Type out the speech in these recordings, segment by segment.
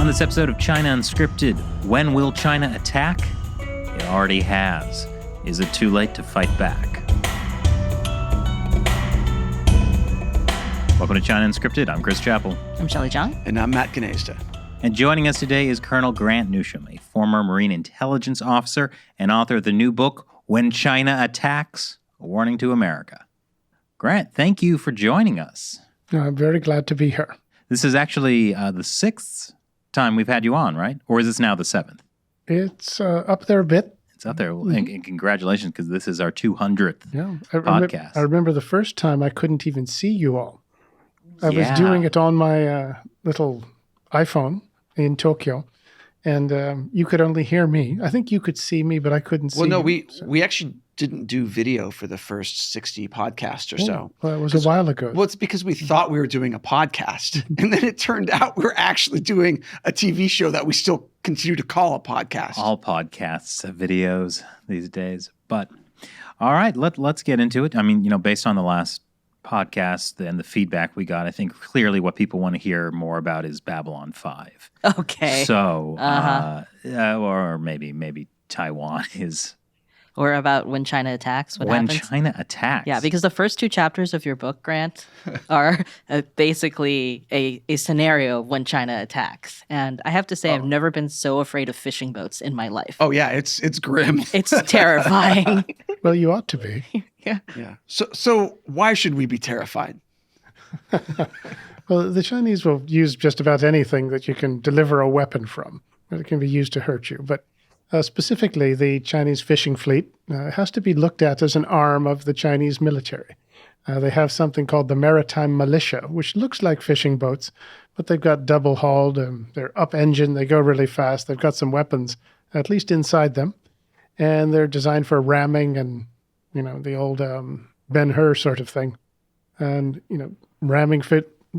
On this episode of China Unscripted, when will China attack? It already has. Is it too late to fight back? Welcome to China Unscripted. I'm Chris Chappell. I'm Shelley Zhang. And I'm Matt Gnesta. And joining us today is Colonel Grant Newsham, a former Marine intelligence officer and author of the new book, When China Attacks, A Warning to America. Grant, thank you for joining us. I'm very glad to be here. This is actually the sixth time we've had you on, right? Or is this now the seventh? It's up there a bit. It's up there. And congratulations, because this is our 200th podcast. I remember the first time I couldn't even see you all. I was doing it on my little iPhone in Tokyo, and you could only hear me. I think you could see me, but I couldn't see you. Well, no, we actually didn't do video for the first 60 podcasts or so. Well, it was a while ago. Well, it's because we thought we were doing a podcast, and then it turned out we were actually doing a TV show that we still continue to call a podcast. All podcasts have videos these days. But all right, let's get into it. I mean, based on the last podcast and the feedback we got, I think clearly what people want to hear more about is Babylon 5. Okay. So, or maybe Taiwan is... Or about when China attacks, what happens? When China attacks. Yeah, because the first two chapters of your book, Grant, are basically a scenario of when China attacks. And I have to say, I've never been so afraid of fishing boats in my life. Oh, yeah, it's grim. It's terrifying. Well, you ought to be. Yeah. So why should we be terrified? Well, the Chinese will use just about anything that you can deliver a weapon from. It can be used to hurt you. But specifically, the Chinese fishing fleet has to be looked at as an arm of the Chinese military. They have something called the Maritime Militia, which looks like fishing boats, but they've got double-hulled, they're up-engined, they go really fast, they've got some weapons, at least inside them, and they're designed for ramming and, the old Ben-Hur sort of thing. And, ramming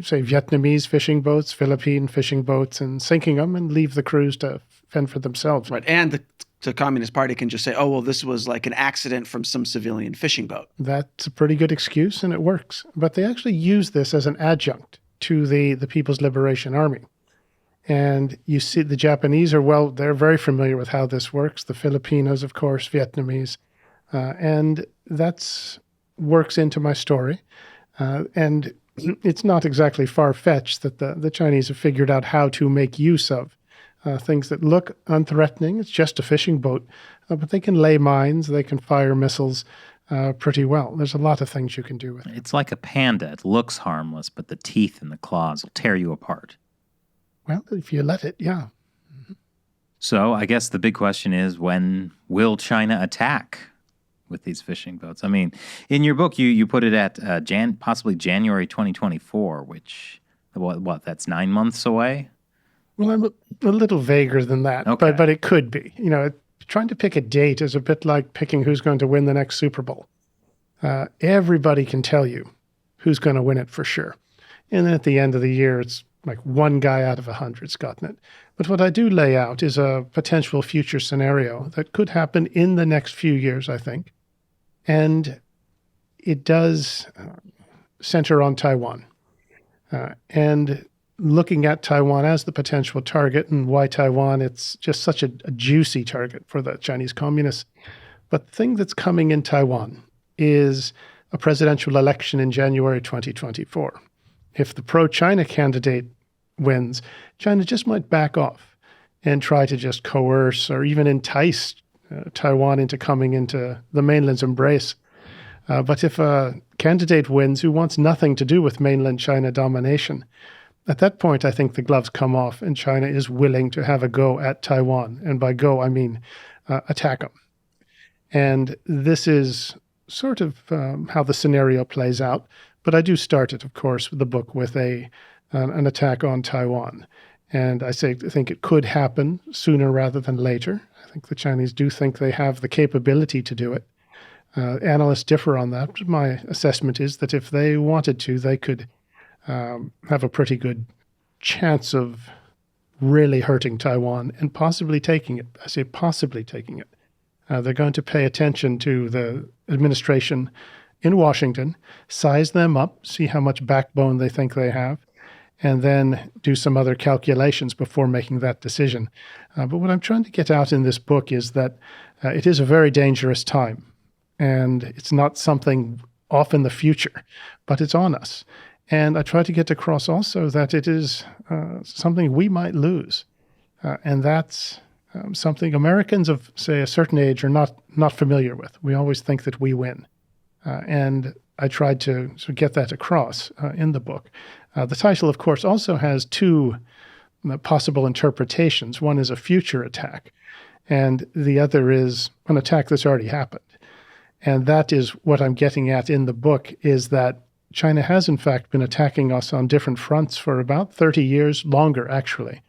say Vietnamese fishing boats, Philippine fishing boats, and sinking them and leave the crews to fend for themselves. Right, and the Communist Party can just say, oh, well, this was like an accident from some civilian fishing boat. That's a pretty good excuse, and it works. But they actually use this as an adjunct to the People's Liberation Army. And you see the Japanese they're very familiar with how this works. The Filipinos, of course, Vietnamese. And that works into my story. And it's not exactly far-fetched that the Chinese have figured out how to make use of things that look unthreatening. It's just a fishing boat, but they can lay mines, they can fire missiles pretty well. There's a lot of things you can do with it. It's like a panda. It looks harmless, but the teeth and the claws will tear you apart. Well, if you let it, yeah. So I guess the big question is, when will China attack with these fishing boats? I mean, in your book, you put it at possibly January 2024, which, what, that's 9 months away? Well, I'm a little vaguer than that, okay. but it could be. Trying to pick a date is a bit like picking who's going to win the next Super Bowl. Everybody can tell you who's going to win it for sure. And then at the end of the year, it's like one guy out of 100's gotten it. But what I do lay out is a potential future scenario that could happen in the next few years, I think. And it does center on Taiwan. And looking at Taiwan as the potential target, and why Taiwan, it's just such a juicy target for the Chinese communists. But the thing that's coming in Taiwan is a presidential election in January 2024. If the pro-China candidate wins, China just might back off and try to just coerce or even entice Taiwan into coming into the mainland's embrace. But if a candidate wins who wants nothing to do with mainland China domination, at that point, I think the gloves come off and China is willing to have a go at Taiwan. And by go, I mean attack them. And this is sort of how the scenario plays out. But I do start it, of course, with the book with an attack on Taiwan. And I think it could happen sooner rather than later. I think the Chinese do think they have the capability to do it. Analysts differ on that. My assessment is that if they wanted to, they could have a pretty good chance of really hurting Taiwan and possibly taking it. I say possibly taking it. They're going to pay attention to the administration in Washington, size them up, see how much backbone they think they have, and then do some other calculations before making that decision. But what I'm trying to get out in this book is that it is a very dangerous time, and it's not something off in the future, but it's on us. And I try to get across also that it is something we might lose, and that's something Americans of, say, a certain age are not familiar with. We always think that we win, and I tried to sort of get that across in the book. The title, of course, also has two possible interpretations. One is a future attack, and the other is an attack that's already happened. And that is what I'm getting at in the book, is that China has, in fact, been attacking us on different fronts for about 30 years, longer, actually.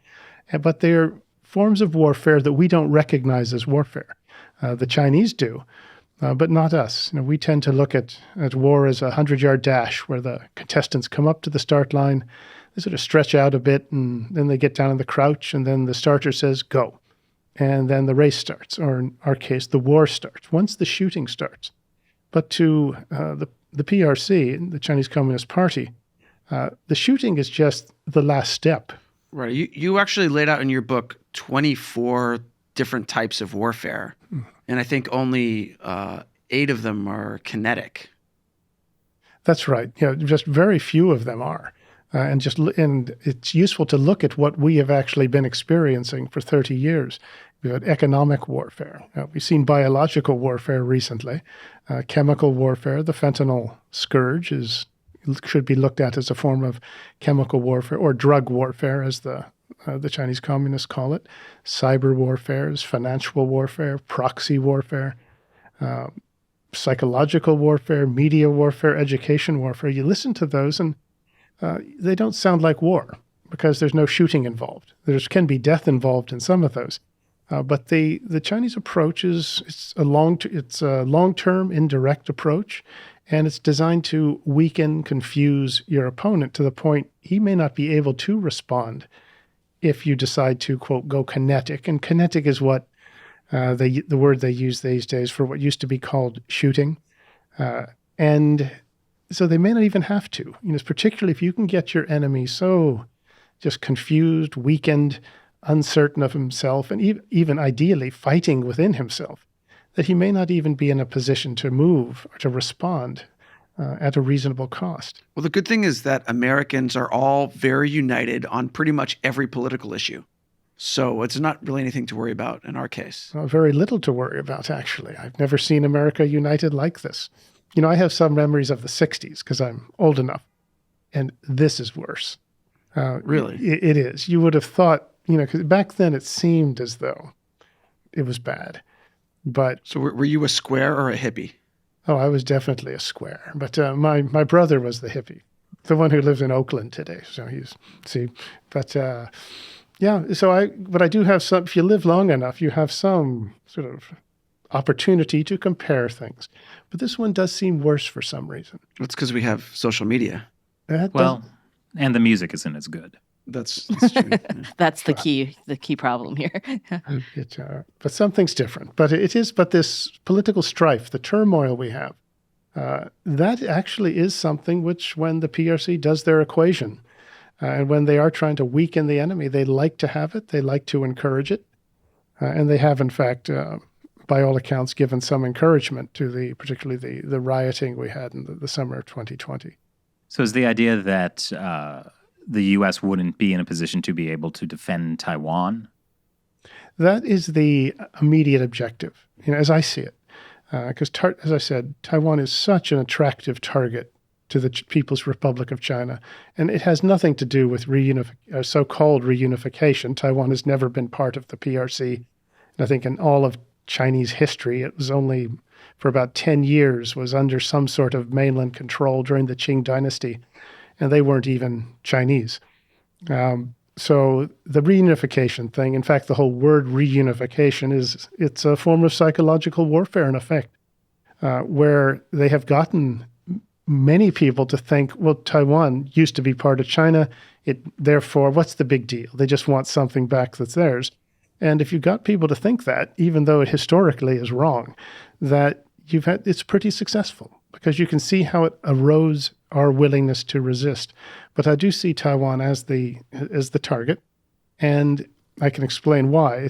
But they're forms of warfare that we don't recognize as warfare. The Chinese do, but not us. We tend to look at war as a 100-yard dash where the contestants come up to the start line, they sort of stretch out a bit, and then they get down in the crouch, and then the starter says, go. And then the race starts, or in our case, the war starts, once the shooting starts. But to the PRC, the Chinese Communist Party, the shooting is just the last step. Right. You actually laid out in your book 24 different types of warfare, and I think only 8 of them are kinetic. That's right. Just very few of them are. And it's useful to look at what we have actually been experiencing for 30 years. We've had economic warfare. We've seen biological warfare recently, chemical warfare. The fentanyl scourge should be looked at as a form of chemical warfare, or drug warfare, as the Chinese communists call it. Cyber warfare, financial warfare, proxy warfare, psychological warfare, media warfare, education warfare. You listen to those and they don't sound like war because there's no shooting involved. There can be death involved in some of those. But the Chinese approach it's a long-term indirect approach, and it's designed to weaken, confuse your opponent to the point he may not be able to respond if you decide to, quote, go kinetic. And kinetic is what the word they use these days for what used to be called shooting. And so they may not even have to, particularly if you can get your enemy so just confused, weakened, uncertain of himself, and even ideally fighting within himself, that he may not even be in a position to move or to respond at a reasonable cost. Well, the good thing is that Americans are all very united on pretty much every political issue. So it's not really anything to worry about in our case. Well, very little to worry about, actually. I've never seen America united like this. I have some memories of the 60s because I'm old enough, and this is worse. Really? It is. You would have thought, because back then it seemed as though it was bad. But so were you a square or a hippie? Oh, I was definitely a square. But my brother was the hippie, the one who lives in Oakland today. So but I do have some, if you live long enough, you have some sort of opportunity to compare things. But this one does seem worse for some reason. It's because we have social media. And the music isn't as good. That's true. That's the key problem here. But something's different. But this political strife, the turmoil we have, that actually is something which, when the PRC does their equation, and when they are trying to weaken the enemy, they like to have it, they like to encourage it, and they have, in fact, by all accounts, given some encouragement to particularly the rioting we had in the summer of 2020. So is the idea that the U.S. wouldn't be in a position to be able to defend Taiwan? That is the immediate objective, as I see it. Because, as I said, Taiwan is such an attractive target to the People's Republic of China, and it has nothing to do with so-called reunification. Taiwan has never been part of the PRC. And I think in all of Chinese history, it was only for about 10 years was under some sort of mainland control during the Qing dynasty, and they weren't even Chinese. So the reunification thing, in fact, the whole word reunification it's a form of psychological warfare in effect, where they have gotten many people to think, well, Taiwan used to be part of China. Therefore, what's the big deal? They just want something back that's theirs. And if you've got people to think that, even though it historically is wrong, that it's pretty successful, because you can see how it arose our willingness to resist. But I do see Taiwan as the target, and I can explain why.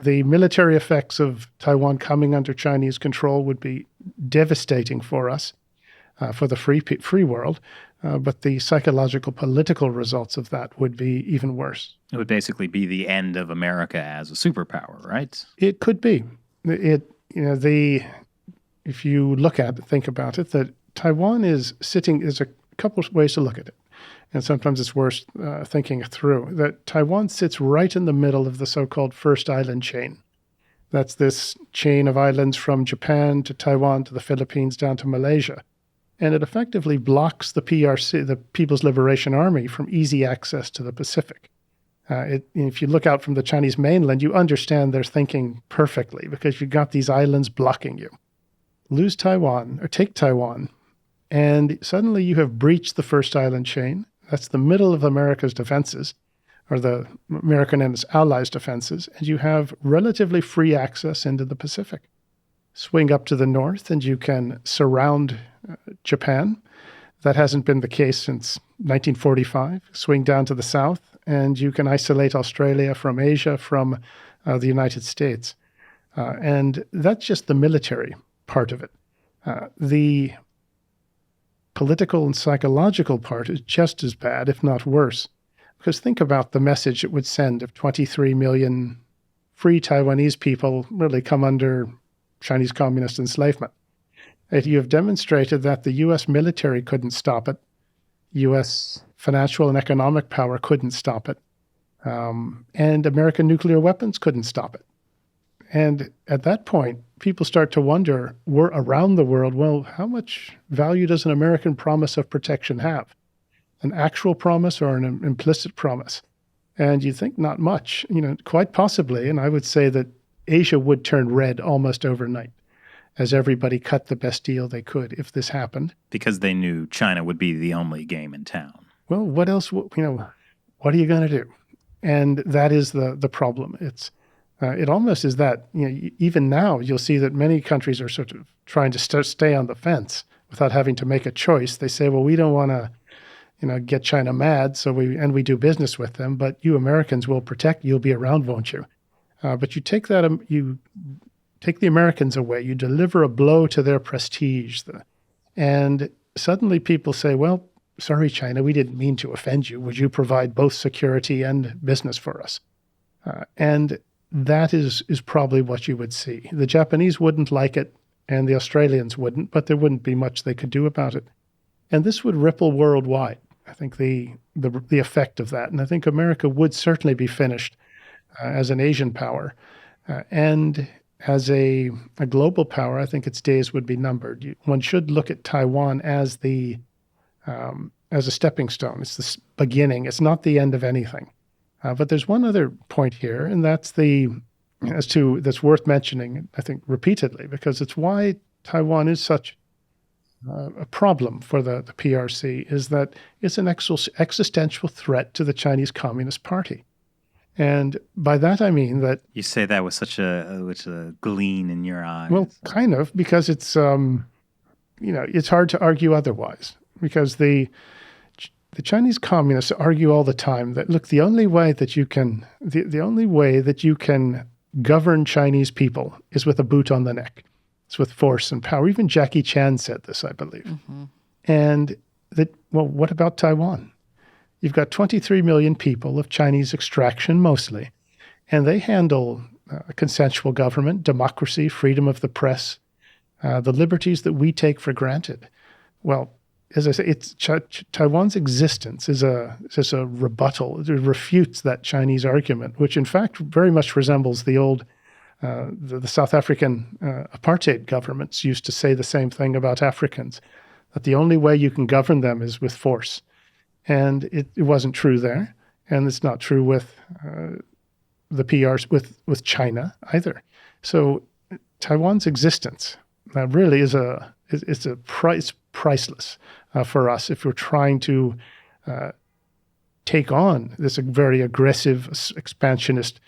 The military effects of Taiwan coming under Chinese control would be devastating for us, for the free world. But the psychological, political results of that would be even worse. It would basically be the end of America as a superpower, right? It could be. If you think about it, that Taiwan is sitting. There's a couple of ways to look at it, and sometimes it's worth thinking it through. That Taiwan sits right in the middle of the so-called First Island chain. That's this chain of islands from Japan to Taiwan to the Philippines down to Malaysia. And it effectively blocks the PRC, the People's Liberation Army, from easy access to the Pacific. If you look out from the Chinese mainland, you understand their thinking perfectly because you've got these islands blocking you. Lose Taiwan, or take Taiwan, and suddenly you have breached the First Island chain. That's the middle of America's defenses, or the American and its allies' defenses, and you have relatively free access into the Pacific. Swing up to the north, and you can surround Japan. That hasn't been the case since 1945. Swing down to the south, and you can isolate Australia from Asia, from the United States. And that's just the military part of it. The political and psychological part is just as bad, if not worse. Because think about the message it would send if 23 million free Taiwanese people really come under Chinese communist enslavement. You have demonstrated that the U.S. military couldn't stop it. U.S. financial and economic power couldn't stop it. And American nuclear weapons couldn't stop it. And at that point, people start to wonder, we're around the world, well, how much value does an American promise of protection have? An actual promise or an implicit promise? And you think not much, quite possibly. And I would say that Asia would turn red almost overnight as everybody cut the best deal they could if this happened. Because they knew China would be the only game in town. Well, what else, what are you going to do? And that is the problem. It almost is that, even now you'll see that many countries are sort of trying to stay on the fence without having to make a choice. They say, well, we don't want to, get China mad, so we do business with them, but you Americans will protect, you'll be around, won't you? But you take the Americans away, you deliver a blow to their prestige, and suddenly people say, well, sorry, China, we didn't mean to offend you. Would you provide both security and business for us? And that is probably what you would see. The Japanese wouldn't like it, and the Australians wouldn't, but there wouldn't be much they could do about it. And this would ripple worldwide, I think, the effect of that. And I think America would certainly be finished as an Asian power. And as a global power, I think its days would be numbered. One should look at Taiwan as a stepping stone. It's the beginning. It's not the end of anything. But there's one other point here, and that's that's worth mentioning, I think, repeatedly, because it's why Taiwan is such a problem for the PRC, is that it's an existential threat to the Chinese Communist Party. And by that I mean that... You say that with such a gleam in your eyes. Well, kind of, because it's, it's hard to argue otherwise. Because the Chinese communists argue all the time that, look, the only way that you can govern Chinese people is with a boot on the neck. It's with force and power. Even Jackie Chan said this, I believe. Mm-hmm. And what about Taiwan? You've got 23 million people of Chinese extraction mostly, and they handle a consensual government, democracy, freedom of the press, the liberties that we take for granted. Well, as I say, Taiwan's existence is a rebuttal. It refutes that Chinese argument, which in fact very much resembles the old the South African apartheid governments used to say the same thing about Africans, that the only way you can govern them is with force. And it wasn't true there, and it's not true with the PRs, with China either. So Taiwan's existence really is priceless for us if we're trying to take on this very aggressive, expansionist,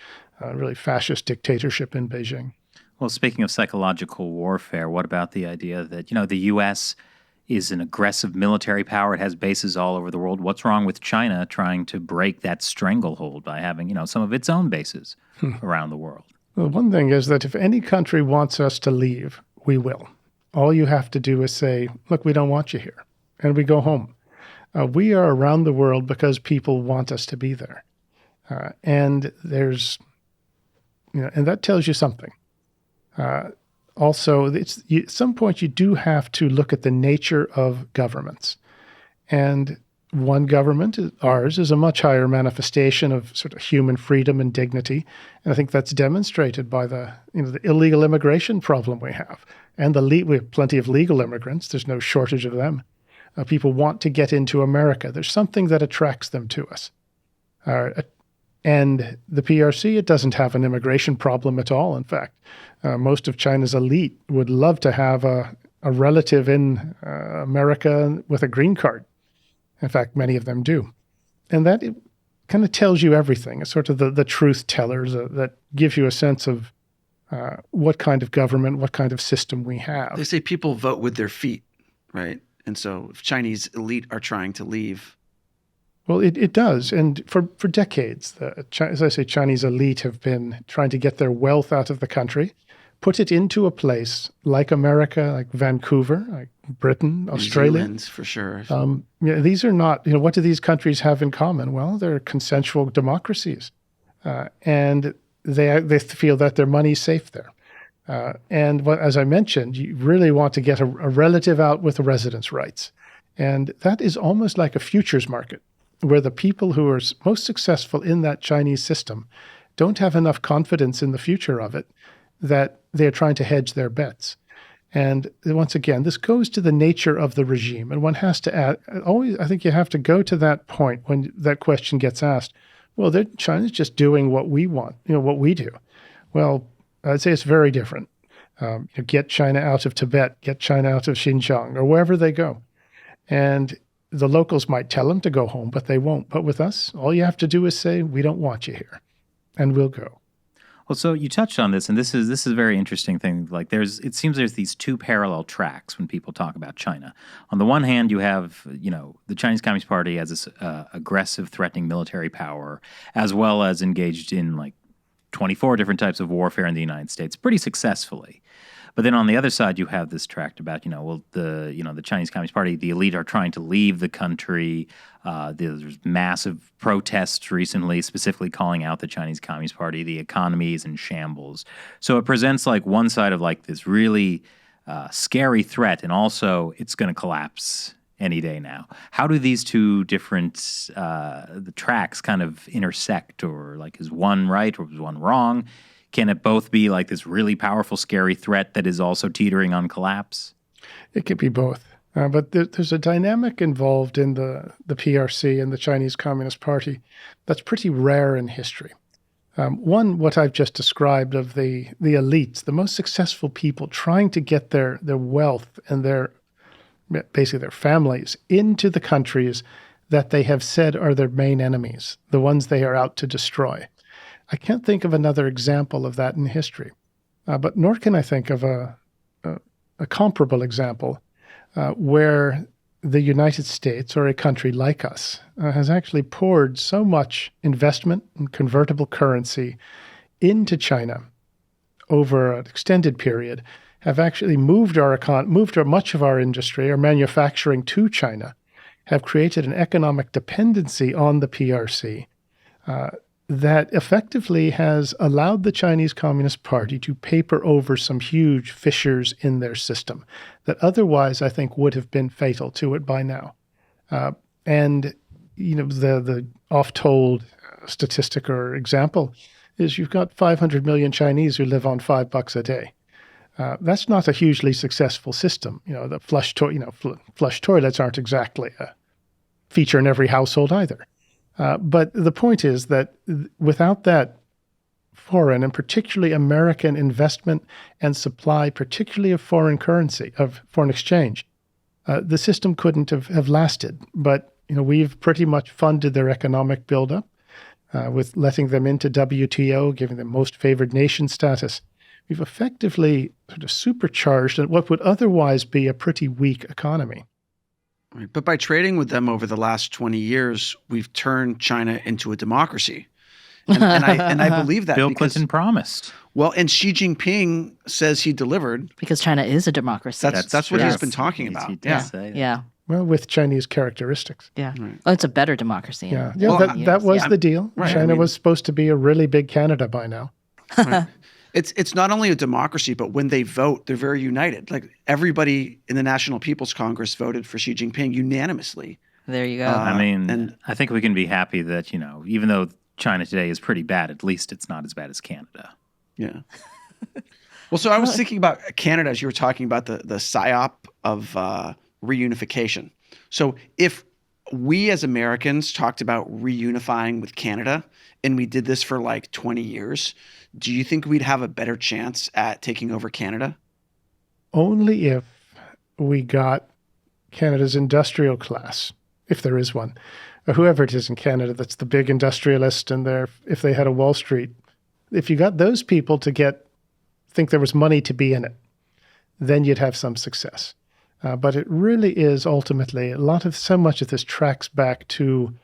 really fascist dictatorship in Beijing. Well, speaking of psychological warfare, what about the idea that, the U.S. is an aggressive military power. It has bases all over the world. What's wrong with China trying to break that stranglehold by having, some of its own bases around the world? Well, one thing is that if any country wants us to leave, we will. All you have to do is say, look, we don't want you here, and we go home. We are around the world because people want us to be there. And there's, and that tells you something. Also, at some point you do have to look at the nature of governments. And one government, ours, is a much higher manifestation of sort of human freedom and dignity. And I think that's demonstrated by the illegal immigration problem we have. And we have plenty of legal immigrants. There's no shortage of them. People want to get into America. There's something that attracts them to us. And the PRC, it doesn't have an immigration problem at all. In fact, most of China's elite would love to have a relative in America with a green card. In fact, many of them do. And that kind of tells you everything. It's sort of the truth tellers that gives you a sense of what kind of government, what kind of system we have. They say people vote with their feet, right? And so if Chinese elite are trying to leave. Well, it does. And for decades, as I say, Chinese elite have been trying to get their wealth out of the country, put it into a place like America, like Vancouver, like Britain, Australia. New Zealand, for sure. These are not, what do these countries have in common? Well, they're consensual democracies. And they feel that their money's safe there. And as I mentioned, you really want to get a relative out with residence rights. And that is almost like a futures market, where the people who are most successful in that Chinese system don't have enough confidence in the future of it that they're trying to hedge their bets. And once again, this goes to the nature of the regime. And one has to I think you have to go to that point when that question gets asked. Well, China's just doing what we want, what we do. Well, I'd say it's very different. Get China out of Tibet, get China out of Xinjiang, or wherever they go. And the locals might tell them to go home, but they won't. But with us, all you have to do is say, we don't want you here, and we'll go. Well, so you touched on this, and this is a very interesting thing. Like it seems there's these two parallel tracks when people talk about China. On the one hand, you have the Chinese Communist Party as this aggressive, threatening military power, as well as engaged in 24 different types of warfare in the United States, pretty successfully. But then on the other side, you have this tract about, the Chinese Communist Party, the elite are trying to leave the country. There's massive protests recently, specifically calling out the Chinese Communist Party. The economy is in shambles. So it presents one side of this really scary threat, and also it's going to collapse any day now. How do these two different the tracks kind of intersect, or is one right or is one wrong? Can it both be this really powerful, scary threat that is also teetering on collapse? It could be both. But there's a dynamic involved in the PRC and the Chinese Communist Party that's pretty rare in history. One, what I've just described of the elites, the most successful people trying to get their wealth and basically their families into the countries that they have said are their main enemies, the ones they are out to destroy. I can't think of another example of that in history, but nor can I think of a comparable example where the United States, or a country like us, has actually poured so much investment and convertible currency into China over an extended period, have actually moved much of our industry, our manufacturing, to China, have created an economic dependency on the PRC that effectively has allowed the Chinese Communist Party to paper over some huge fissures in their system that otherwise I think would have been fatal to it by now. And the oft-told statistic or example is you've got 500 million Chinese who live on $5 a day. That's not a hugely successful system. The flush toilets aren't exactly a feature in every household either. But the point is that without that foreign and particularly American investment and supply, particularly of foreign currency, of foreign exchange, the system couldn't have lasted. But we've pretty much funded their economic buildup with letting them into WTO, giving them most favored nation status. We've effectively sort of supercharged what would otherwise be a pretty weak economy. Right. But by trading with them over the last 20 years, we've turned China into a democracy. And I believe that Bill because, Clinton promised. well, and Xi Jinping says he delivered. Because China is a democracy. That's what true. he's been talking about. He did Yeah. say that. yeah. Well, with Chinese characteristics. Yeah. Oh, it's a better democracy. in Yeah, Well, that was years. the deal. Right, China I mean- was supposed to be a really big Canada by now. Right. It's not only a democracy, but when they vote, they're very united. Like everybody in the National People's Congress voted for Xi Jinping unanimously. There you go. I mean, and- I think we can be happy that, even though China today is pretty bad, at least it's not as bad as Canada. Yeah. Well, so I was thinking about Canada as you were talking about the psyop of reunification. So if we as Americans talked about reunifying with Canada and we did this for like 20 years, do you think we'd have a better chance at taking over Canada? Only if we got Canada's industrial class, if there is one, or whoever it is in Canada that's the big industrialist, and if they had a Wall Street, if you got those people to think there was money to be in it, then you'd have some success. But it really is ultimately so much of this tracks back to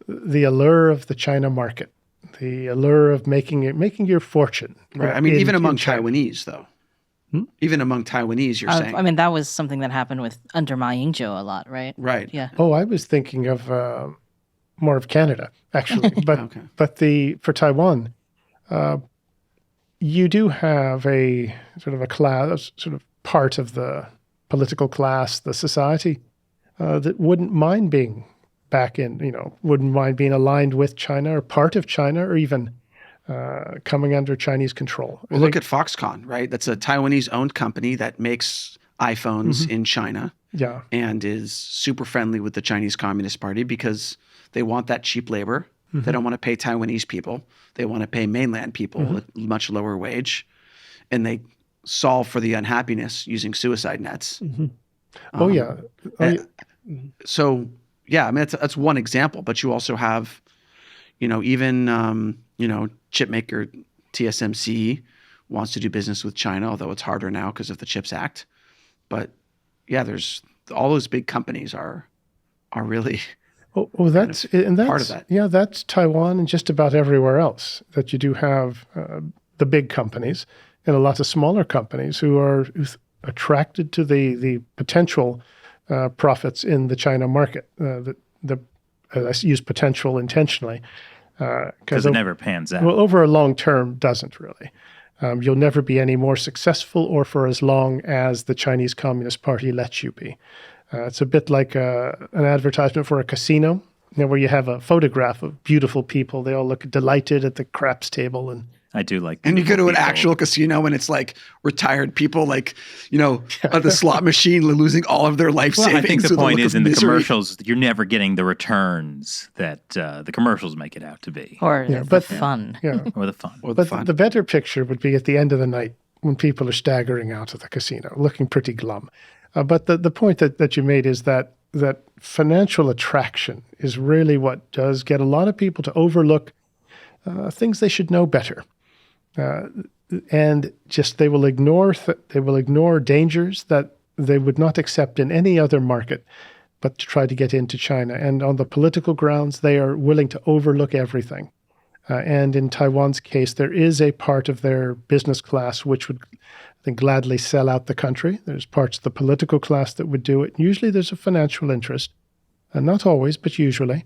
the allure of the China market, the allure of making your fortune. Right. I mean, even among China. Taiwanese, though. Even among Taiwanese, you're saying. I mean, that was something that happened under Ma Ying-jeou a lot, right? Right. Yeah. Oh, I was thinking of more of Canada, actually. But Okay. for Taiwan, you do have a sort of a class, sort of part of the political class, the society, that wouldn't mind being back in, wouldn't mind being aligned with China or part of China or even coming under Chinese control. Well, look at Foxconn, right? That's a Taiwanese-owned company that makes iPhones in China. Yeah. And is super friendly with the Chinese Communist Party because they want that cheap labor. They don't want to pay Taiwanese people. They want to pay mainland people at much lower wage. And they solve for the unhappiness using suicide nets. Oh, yeah. So, yeah, I mean, that's one example. But you also have, even, chip maker TSMC wants to do business with China, although it's harder now because of the CHIPS Act. But, yeah, there's all those big companies are really that's part of that. Yeah, that's Taiwan and just about everywhere else that you do have the big companies and a lot of smaller companies who are attracted to the potential profits in the China market. I use potential intentionally Because it never pans out. Well, over a long term, doesn't really. You'll never be any more successful or for as long as the Chinese Communist Party lets you be. It's a bit like an advertisement for a casino, where you have a photograph of beautiful people. They all look delighted at the craps table. And I do like And you go to an people. actual casino and it's like retired people, like, at the slot machine losing all of their life Well, savings. I think the with a point look is of in the misery. commercials, you're never getting the returns that the commercials make it out to be, Or Yeah, the but- fun. yeah. or the fun. Or the But fun. the better picture would be at the end of the night when people are staggering out of the casino, looking pretty glum. But the point that you made is that financial attraction is really what does get a lot of people to overlook things they should know better. And just they will ignore dangers that they would not accept in any other market, but to try to get into China. And on the political grounds, they are willing to overlook everything. And in Taiwan's case, there is a part of their business class which would, I think, gladly sell out the country. There's parts of the political class that would do it. Usually there's a financial interest. Not always, but usually.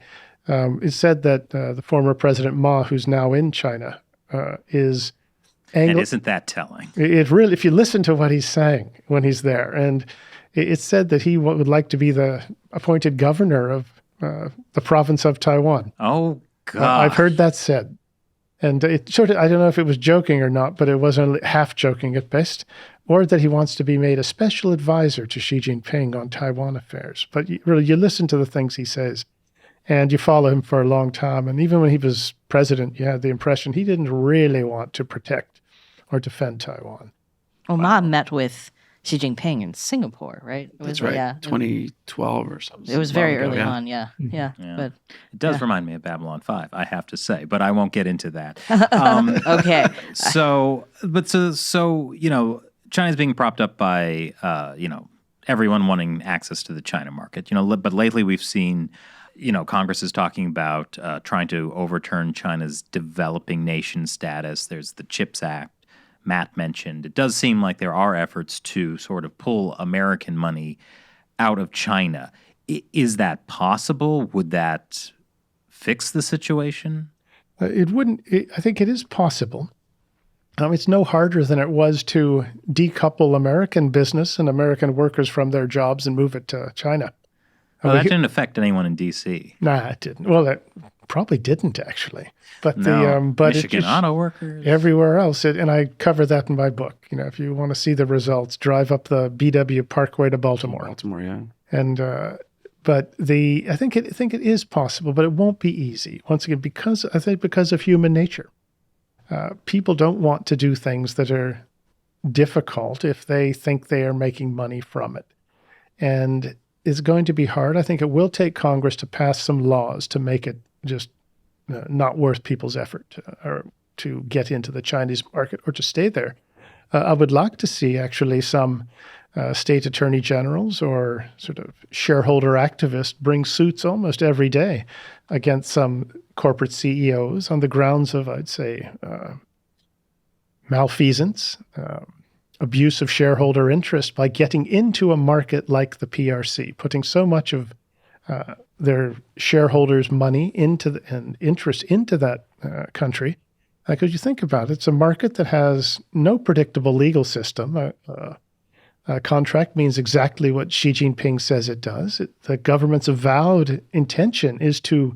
It's said that the former President Ma, who's now in China, is And isn't that telling? It really, if you listen to what he's saying when he's there, and it's said that he would like to be the appointed governor of the province of Taiwan. Oh, God. I've heard that said. And it sort of, I don't know if it was joking or not, but it was only half joking at best, or that he wants to be made a special advisor to Xi Jinping on Taiwan affairs. But you listen to the things he says, and you follow him for a long time. And even when he was president, you had the impression he didn't really want to protect or defend Taiwan. Well, Ma met with Xi Jinping in Singapore, right? It That's was, right. Yeah. 2012 or something. It was very a while ago, early yeah. on, yeah. Yeah. Yeah. But It does remind me of Babylon 5, I have to say, but I won't get into that. okay. So China's being propped up by, everyone wanting access to the China market. But lately we've seen, Congress is talking about trying to overturn China's developing nation status. There's the CHIPS Act Matt mentioned. It does seem like there are efforts to sort of pull American money out of China. Is that possible? Would that fix the situation? It wouldn't. I think it is possible. It's no harder than it was to decouple American business and American workers from their jobs and move it to China. Well, that didn't affect anyone in D.C. Nah, it didn't. Well, that probably didn't actually. But but Michigan auto workers, everywhere else, and I cover that in my book. If you want to see the results, drive up the BW Parkway to Baltimore. Baltimore, yeah. And but I think it is possible, but it won't be easy. Once again, because of human nature. People don't want to do things that are difficult if they think they are making money from it. And it's going to be hard. I think it will take Congress to pass some laws to make it just not worth people's effort or to get into the Chinese market or to stay there. I would like to see actually some state attorney generals or sort of shareholder activists bring suits almost every day against some corporate CEOs on the grounds of, I'd say, malfeasance, abuse of shareholder interest by getting into a market like the PRC, putting so much of their shareholders' money and interest into that country. Because you think about it, it's a market that has no predictable legal system. A contract means exactly what Xi Jinping says it does. The government's avowed intention is to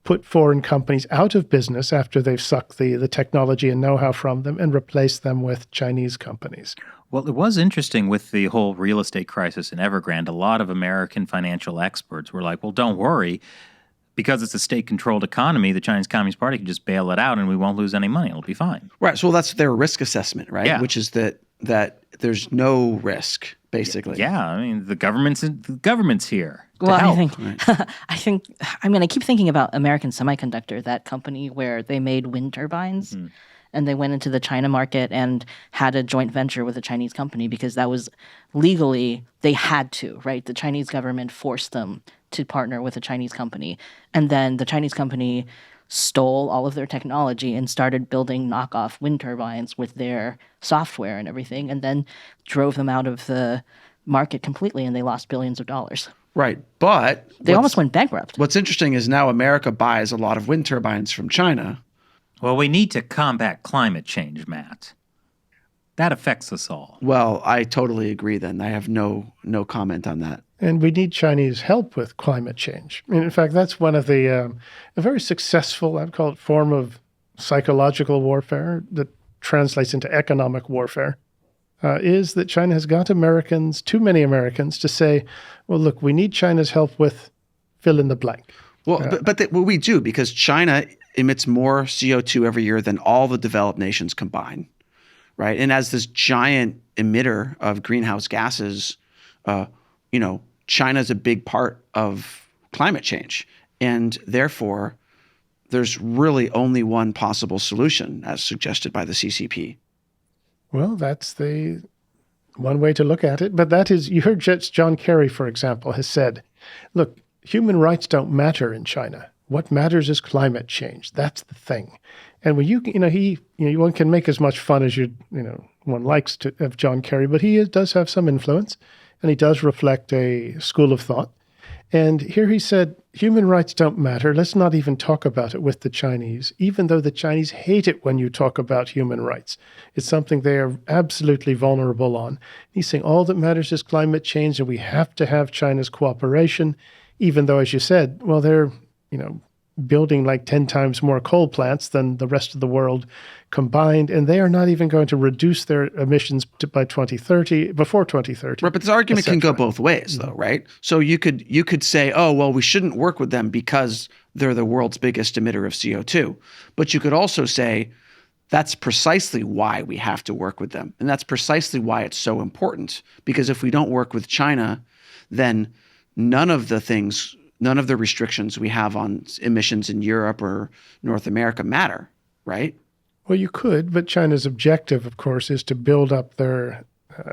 put foreign companies out of business after they've sucked the technology and know-how from them and replace them with Chinese companies. Well, it was interesting with the whole real estate crisis in Evergrande. A lot of American financial experts were like, well, don't worry. Because it's a state-controlled economy, the Chinese Communist Party can just bail it out and we won't lose any money. It'll be fine. Right. So that's their risk assessment, right? Yeah. Which is that there's no risk, basically. Yeah. I mean, the government's here. Well, help. I think I keep thinking about American Semiconductor, that company where they made wind turbines, and they went into the China market and had a joint venture with a Chinese company because that was legally they had to, right? The Chinese government forced them to partner with a Chinese company, and then the Chinese company stole all of their technology and started building knockoff wind turbines with their software and everything, and then drove them out of the market completely, and they lost billions of dollars. Right. But they almost went bankrupt. What's interesting is now America buys a lot of wind turbines from China. Well, we need to combat climate change, Matt. That affects us all. Well, I totally agree then. I have no comment on that. And we need Chinese help with climate change. I mean, in fact, that's one of the a very successful, I'd call it, form of psychological warfare that translates into economic warfare, is that China has got Americans, too many Americans, to say, well, look, we need China's help with fill in the blank. Well, but we do, because China emits more CO2 every year than all the developed nations combined, right? And as this giant emitter of greenhouse gases, China's a big part of climate change. And therefore, there's really only one possible solution, as suggested by the CCP. Well, that's the one way to look at it. But that is, you heard John Kerry, for example, has said, look, human rights don't matter in China. What matters is climate change. That's the thing. And when one can make as much fun as one likes of John Kerry, but he does have some influence, and he does reflect a school of thought. And here he said, human rights don't matter. Let's not even talk about it with the Chinese, even though the Chinese hate it when you talk about human rights. It's something they are absolutely vulnerable on. He's saying all that matters is climate change, and we have to have China's cooperation, even though, as you said, well, they're, building like 10 times more coal plants than the rest of the world combined, and they are not even going to reduce their emissions before 2030. Right, but this argument can go both ways, though, right? So you could say, oh, well, we shouldn't work with them because they're the world's biggest emitter of CO2. But you could also say that's precisely why we have to work with them. And that's precisely why it's so important. Because if we don't work with China, then none of the restrictions we have on emissions in Europe or North America matter, right? Well, you could, but China's objective, of course, is to build up their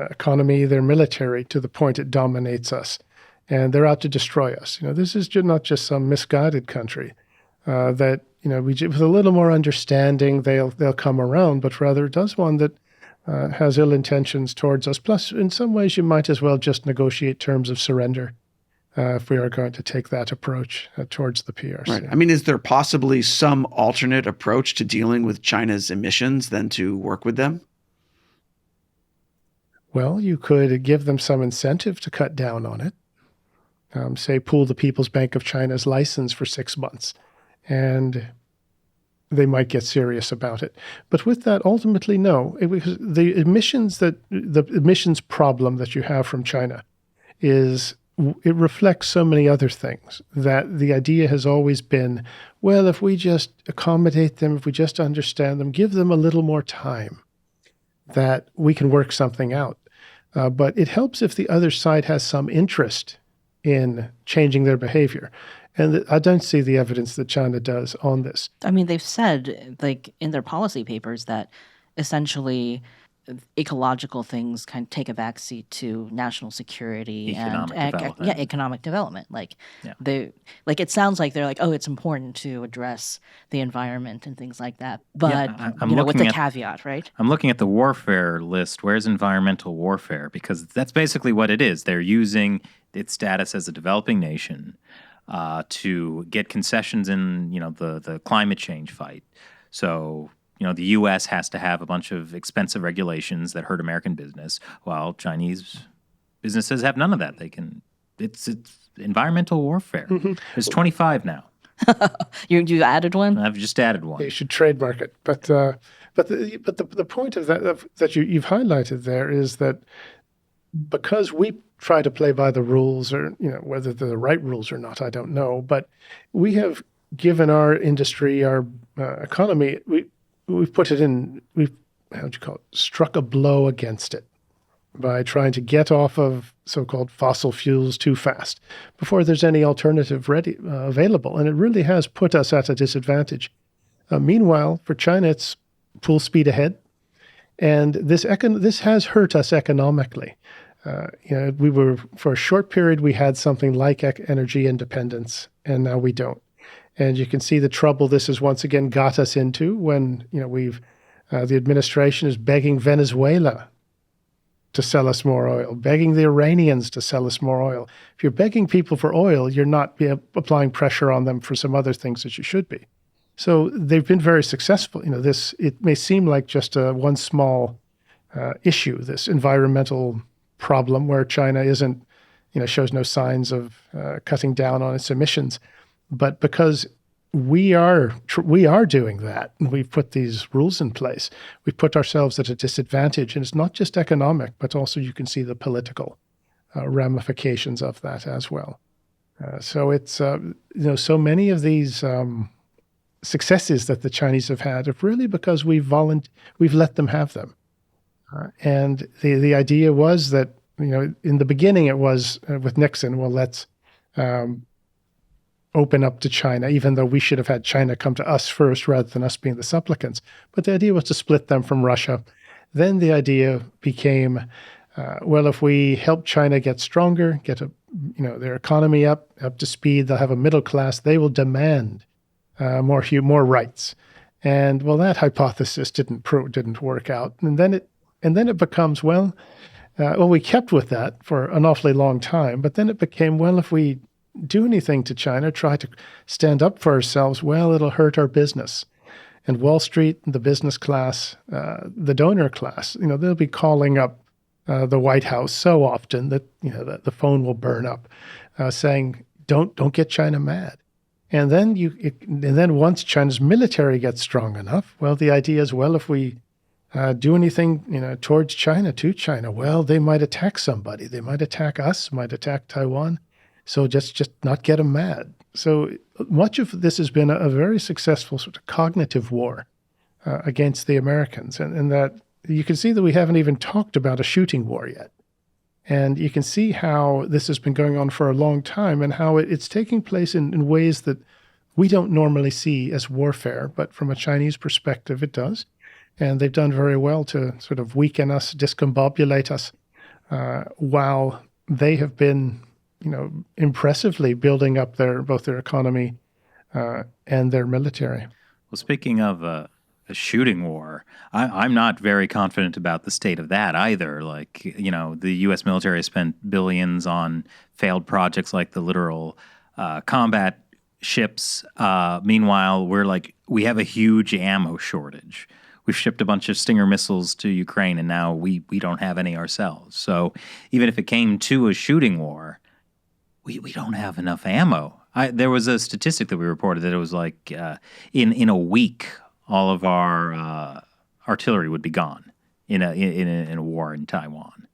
economy, their military, to the point it dominates us. And they're out to destroy us. This is not just some misguided country that, with a little more understanding, they'll come around, but rather it does one that has ill intentions towards us. Plus, in some ways, you might as well just negotiate terms of surrender if we are going to take that approach towards the PRC. Right. I mean, is there possibly some alternate approach to dealing with China's emissions than to work with them? Well, you could give them some incentive to cut down on it. Say, pull the People's Bank of China's license for 6 months, and they might get serious about it. But with that, ultimately, no. Because the emissions problem that you have from China it reflects so many other things, that the idea has always been, well, if we just accommodate them, if we just understand them, give them a little more time, that we can work something out. But it helps if the other side has some interest in changing their behavior. And I don't see the evidence that China does on this. I mean, they've said, like, in their policy papers that essentially ecological things kind of take a backseat to national security economic development. It sounds like they're like, oh, it's important to address the environment and things like that. But with the caveat, right? I'm looking at the warfare list. Where's environmental warfare? Because that's basically what it is. They're using its status as a developing nation to get concessions in, the climate change fight. So, the U.S. has to have a bunch of expensive regulations that hurt American business, while Chinese businesses have none of that. It's environmental warfare. Mm-hmm. There's 25 now. You added one? I've just added one. You should trademark it. But the point of that you've highlighted there is that because we try to play by the rules, or whether they're the right rules or not, I don't know. But we have given our industry, our economy, we've put it in. Struck a blow against it by trying to get off of so-called fossil fuels too fast before there's any alternative available, and it really has put us at a disadvantage. Meanwhile, for China, it's full speed ahead, and this has hurt us economically. We were, for a short period, we had something like energy independence, and now we don't. And you can see the trouble this has once again got us into when, the administration is begging Venezuela to sell us more oil, begging the Iranians to sell us more oil. If you're begging people for oil, you're not applying pressure on them for some other things that you should be. So they've been very successful. It may seem like just one small issue, this environmental problem where China shows no signs of cutting down on its emissions. But because we are doing that, and we've put these rules in place, we've put ourselves at a disadvantage. And it's not just economic, but also you can see the political ramifications of that as well. So it's, so many of these successes that the Chinese have had are really because we've let them have them. And the idea was that, in the beginning it was with Nixon, well, let's open up to China, even though we should have had China come to us first rather than us being the supplicants. But the idea was to split them from Russia. Then the idea became, if we help China get stronger, get their economy up to speed, they'll have a middle class, they will demand more rights. And that hypothesis didn't work out. And then it becomes, we kept with that for an awfully long time, but then it became, if we do anything to China, try to stand up for ourselves, it'll hurt our business. And Wall Street, the business class, the donor class, they'll be calling up the White House so often that, the phone will burn up, saying, don't get China mad. And then once China's military gets strong enough, the idea is, if we do anything, towards China, to China, they might attack somebody. They might attack us, might attack Taiwan. So just not get them mad. So much of this has been a very successful sort of cognitive war against the Americans. And that you can see that we haven't even talked about a shooting war yet. And you can see how this has been going on for a long time and how it's taking place in ways that we don't normally see as warfare. But from a Chinese perspective, it does. And they've done very well to sort of weaken us, discombobulate us, while they have been, impressively building up both their economy and their military. Well, speaking of a shooting war, I'm not very confident about the state of that either. Like, the U.S. military has spent billions on failed projects like the literal combat ships. Meanwhile, we have a huge ammo shortage. We've shipped a bunch of Stinger missiles to Ukraine, and now we don't have any ourselves. So even if it came to a shooting war, we don't have enough ammo. There was a statistic that we reported that it was like in a week, all of our artillery would be gone in a war in Taiwan.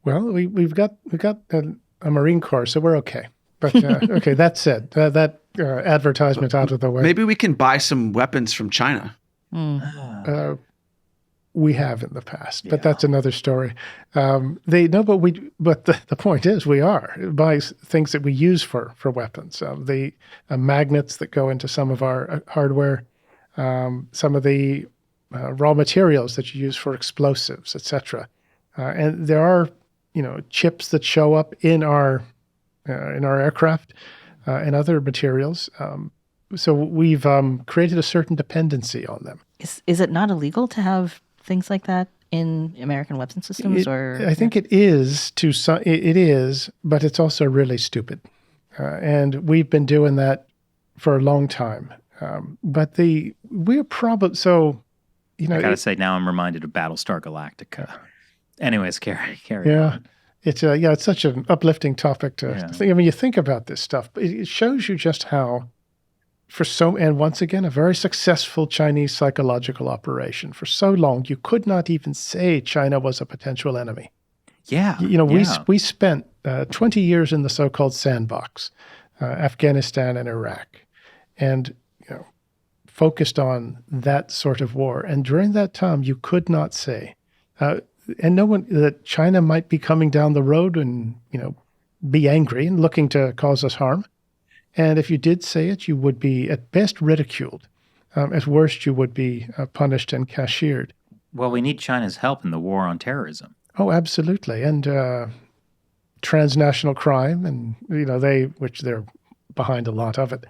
Well, we've got a Marine Corps, so we're okay. But okay, that said, that advertisement out of the way. Maybe we can buy some weapons from China. We have in the past, but that's another story. But the point is, we are buy things that we use for weapons. The magnets that go into some of our hardware, some of the raw materials that you use for explosives, etc. And there are, chips that show up in our aircraft and other materials. So we've created a certain dependency on them. Is it not illegal to have things like that in American weapon systems? I think it is it is, but it's also really stupid. And we've been doing that for a long time. But we're probably so. I gotta say, now I'm reminded of Battlestar Galactica. Anyways, carry on. It's such an uplifting topic to think. I mean, you think about this stuff, but it shows you just how, and once again, a very successful Chinese psychological operation. For so long, you could not even say China was a potential enemy. Yeah. We spent 20 years in the so-called sandbox, Afghanistan and Iraq, and focused on that sort of war. And during that time, you could not say, and no one, that China might be coming down the road and, be angry and looking to cause us harm. And if you did say it, you would be at best ridiculed. At worst, you would be punished and cashiered. Well, we need China's help in the war on terrorism. Oh, absolutely. And transnational crime, and, which they're behind a lot of it.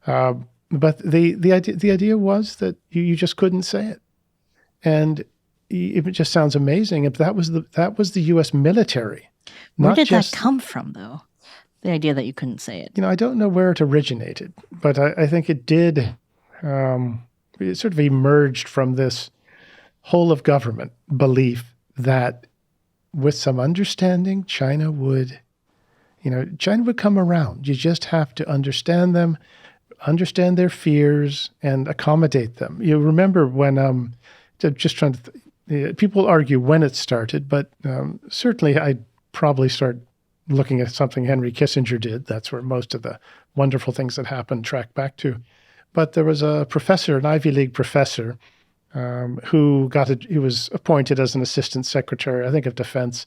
But the idea was that you just couldn't say it. And it just sounds amazing. If that was the U.S. military. Where did that come from, though? The idea that you couldn't say it. I don't know where it originated, but I think it did. It sort of emerged from this whole of government belief that with some understanding, China would come around. You just have to understand them, understand their fears, and accommodate them. You remember when just trying to. People argue when it started, but certainly I'd probably start looking at something Henry Kissinger did. That's where most of the wonderful things that happened track back to. But there was a professor, an Ivy League professor, who was appointed as an assistant secretary, I think, of defense.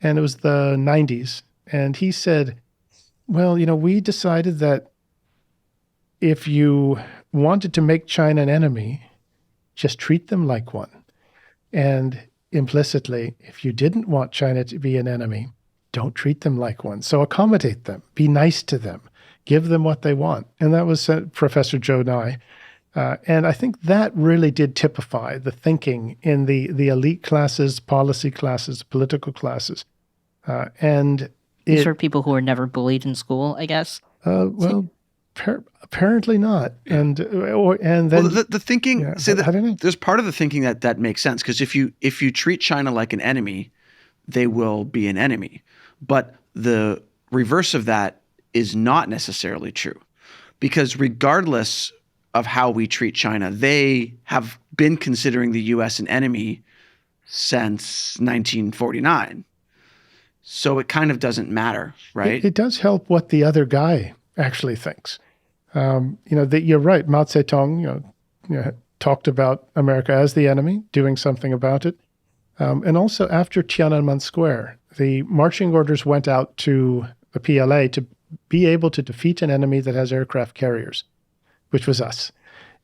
And it was the 90s. And he said, well, we decided that if you wanted to make China an enemy, just treat them like one. And implicitly, if you didn't want China to be an enemy, don't treat them like one. So accommodate them. Be nice to them. Give them what they want. And that was Professor Joe Nye. And I think that really did typify the thinking in the elite classes, policy classes, political classes. These were people who were never bullied in school, I guess. Apparently not. And then the thinking. Yeah, I don't know. There's part of the thinking that makes sense, because if you treat China like an enemy, they will be an enemy. But the reverse of that is not necessarily true, because regardless of how we treat China, they have been considering the U.S. an enemy since 1949. So it kind of doesn't matter, right? It does help what the other guy actually thinks. You're right. Mao Zedong, talked about America as the enemy, doing something about it. And also after Tiananmen Square, the marching orders went out to the PLA to be able to defeat an enemy that has aircraft carriers, which was us.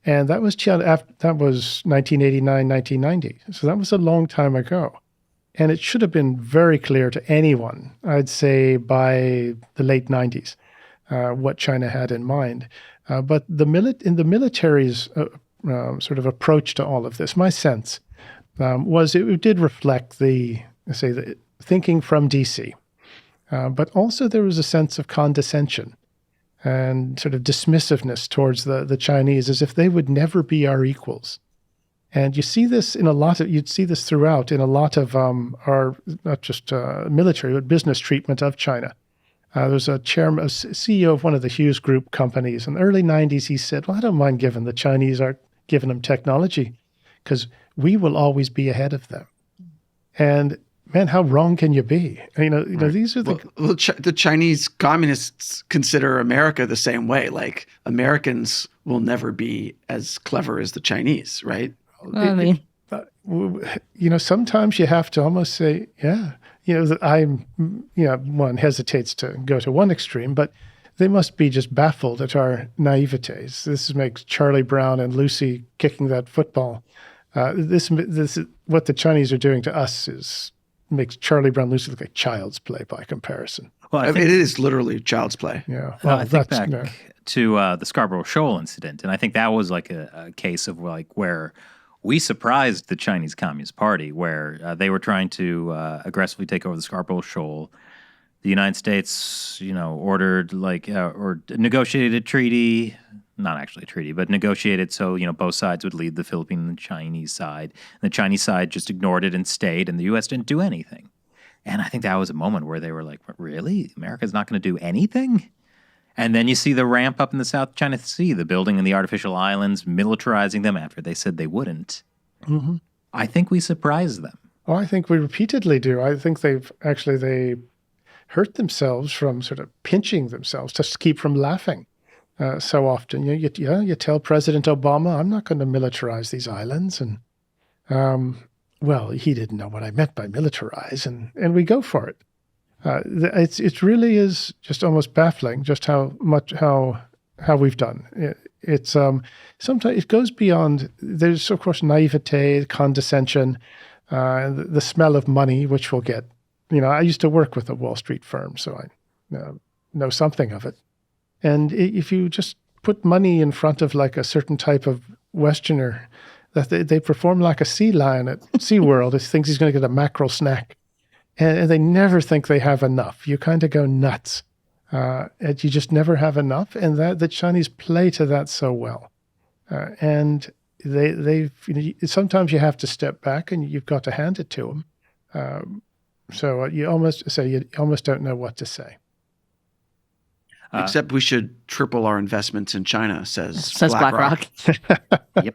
And that was 1989, 1990. So that was a long time ago. And it should have been very clear to anyone, I'd say by the late 90s, what China had in mind. But in the military's sort of approach to all of this, my sense was it did reflect the thinking from DC. But also there was a sense of condescension and sort of dismissiveness towards the Chinese, as if they would never be our equals. And you see this you'd see this throughout in a lot of our, not just military, but business treatment of China. There was a CEO of one of the Hughes Group companies in the early 90s. He said, well, I don't mind giving the Chinese giving them technology because we will always be ahead of them. And man, how wrong can you be? These are the Chinese communists consider America the same way. Like Americans will never be as clever as the Chinese, right? Sometimes you have to almost say, yeah. One hesitates to go to one extreme, but they must be just baffled at our naivetes. This makes Charlie Brown and Lucy kicking that football. This is what the Chinese are doing to us makes Charlie Brown, Lucy look like child's play by comparison. Well, it is literally child's play. Yeah. Well, I think back to the Scarborough Shoal incident, and I think that was like a case of like where we surprised the Chinese Communist Party, where they were trying to aggressively take over the Scarborough Shoal. The United States, ordered or negotiated a treaty, not actually a treaty, but negotiated so, both sides would lead the Philippine and the Chinese side. And the Chinese side just ignored it and stayed, and the U.S. didn't do anything. And I think that was a moment where they were like, really? America's not going to do anything? And then you see the ramp up in the South China Sea, the building in the artificial islands, militarizing them after they said they wouldn't. Mm-hmm. I think we surprised them. Oh, I think we repeatedly do. I think they hurt themselves from sort of pinching themselves to keep from laughing so often. You tell President Obama, I'm not going to militarize these islands. And, well, he didn't know what I meant by militarize, and we go for it. It really is just almost baffling just how we've done. It's sometimes it goes beyond. There's of course naivete, condescension, the smell of money, which we'll get. I used to work with a Wall Street firm, so I know something of it. And if you just put money in front of like a certain type of Westerner, that they perform like a sea lion at SeaWorld. He thinks he's going to get a mackerel snack. And they never think they have enough. You kind of go nuts. And you just never have enough. And the Chinese play to that so well. And sometimes you have to step back and you've got to hand it to them. So you almost don't know what to say. Except we should triple our investments in China, says BlackRock. Yep.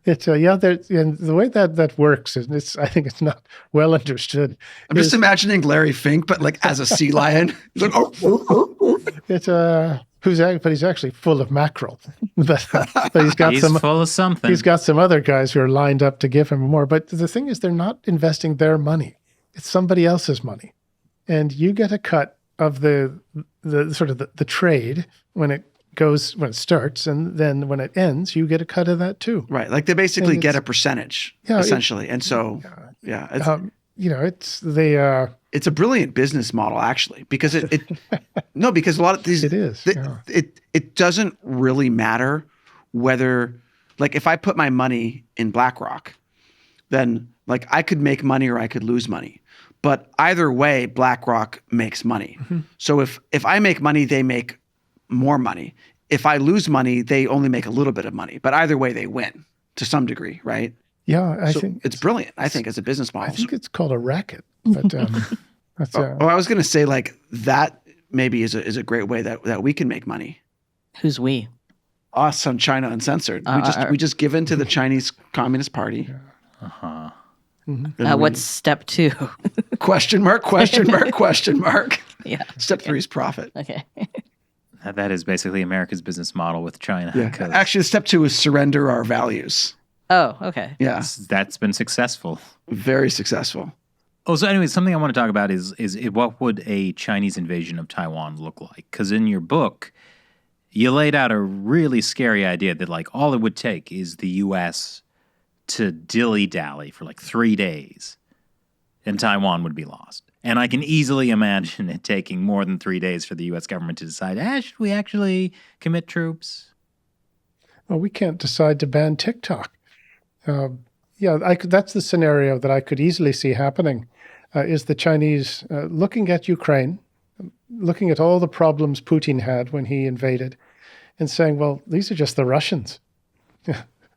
It's and the way that works is I think it's not well understood. I'm just imagining Larry Fink, but like as a sea lion. He's like, but he's actually full of mackerel. but he's full of something. He's got some other guys who are lined up to give him more. But the thing is, they're not investing their money; it's somebody else's money, and you get a cut of the sort of the trade when it starts, and then when it ends, you get a cut of that too. Right, like they basically get a percentage, essentially. And so, it's a brilliant business model, actually, because because a lot of these it doesn't really matter whether, like, if I put my money in BlackRock, then like I could make money or I could lose money. But either way, BlackRock makes money. Mm-hmm. So if I make money, they make more money. If I lose money, they only make a little bit of money. But either way, they win to some degree, right? Yeah, I think it's brilliant. I think as a business model, I think it's called a racket. But I was going to say like that maybe is a great way that we can make money. Who's we? Us on China Uncensored. We just give in to the Chinese Communist Party. Yeah. Uh-huh. Mm-hmm. What's step 2? Question mark, question mark, question mark. Yeah. Step 3 is profit. Okay. That is basically America's business model with China. Yeah. Actually, step 2 is surrender our values. Oh, okay. Yeah. That's been successful. Very successful. Oh, so anyway, something I want to talk about is what would a Chinese invasion of Taiwan look like? Because in your book, you laid out a really scary idea that like all it would take is the U.S. to dilly-dally for like 3 days and Taiwan would be lost. And I can easily imagine it taking more than 3 days for the U.S. government to decide, should we actually commit troops? Well, we can't decide to ban TikTok. That's the scenario that I could easily see happening, is the Chinese looking at Ukraine, looking at all the problems Putin had when he invaded, and saying, well, these are just the Russians.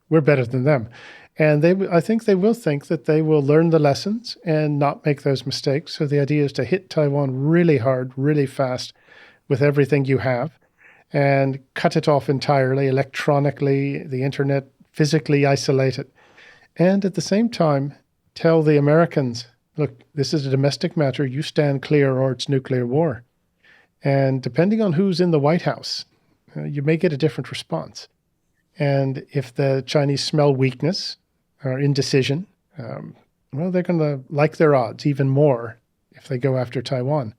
We're better than them. And I think they will think that they will learn the lessons and not make those mistakes. So the idea is to hit Taiwan really hard, really fast with everything you have and cut it off entirely, electronically, the internet, physically isolate it. And at the same time, tell the Americans, look, this is a domestic matter. You stand clear or it's nuclear war. And depending on who's in the White House, you may get a different response. And if the Chinese smell weakness or indecision, well, they're going to like their odds even more if they go after Taiwan.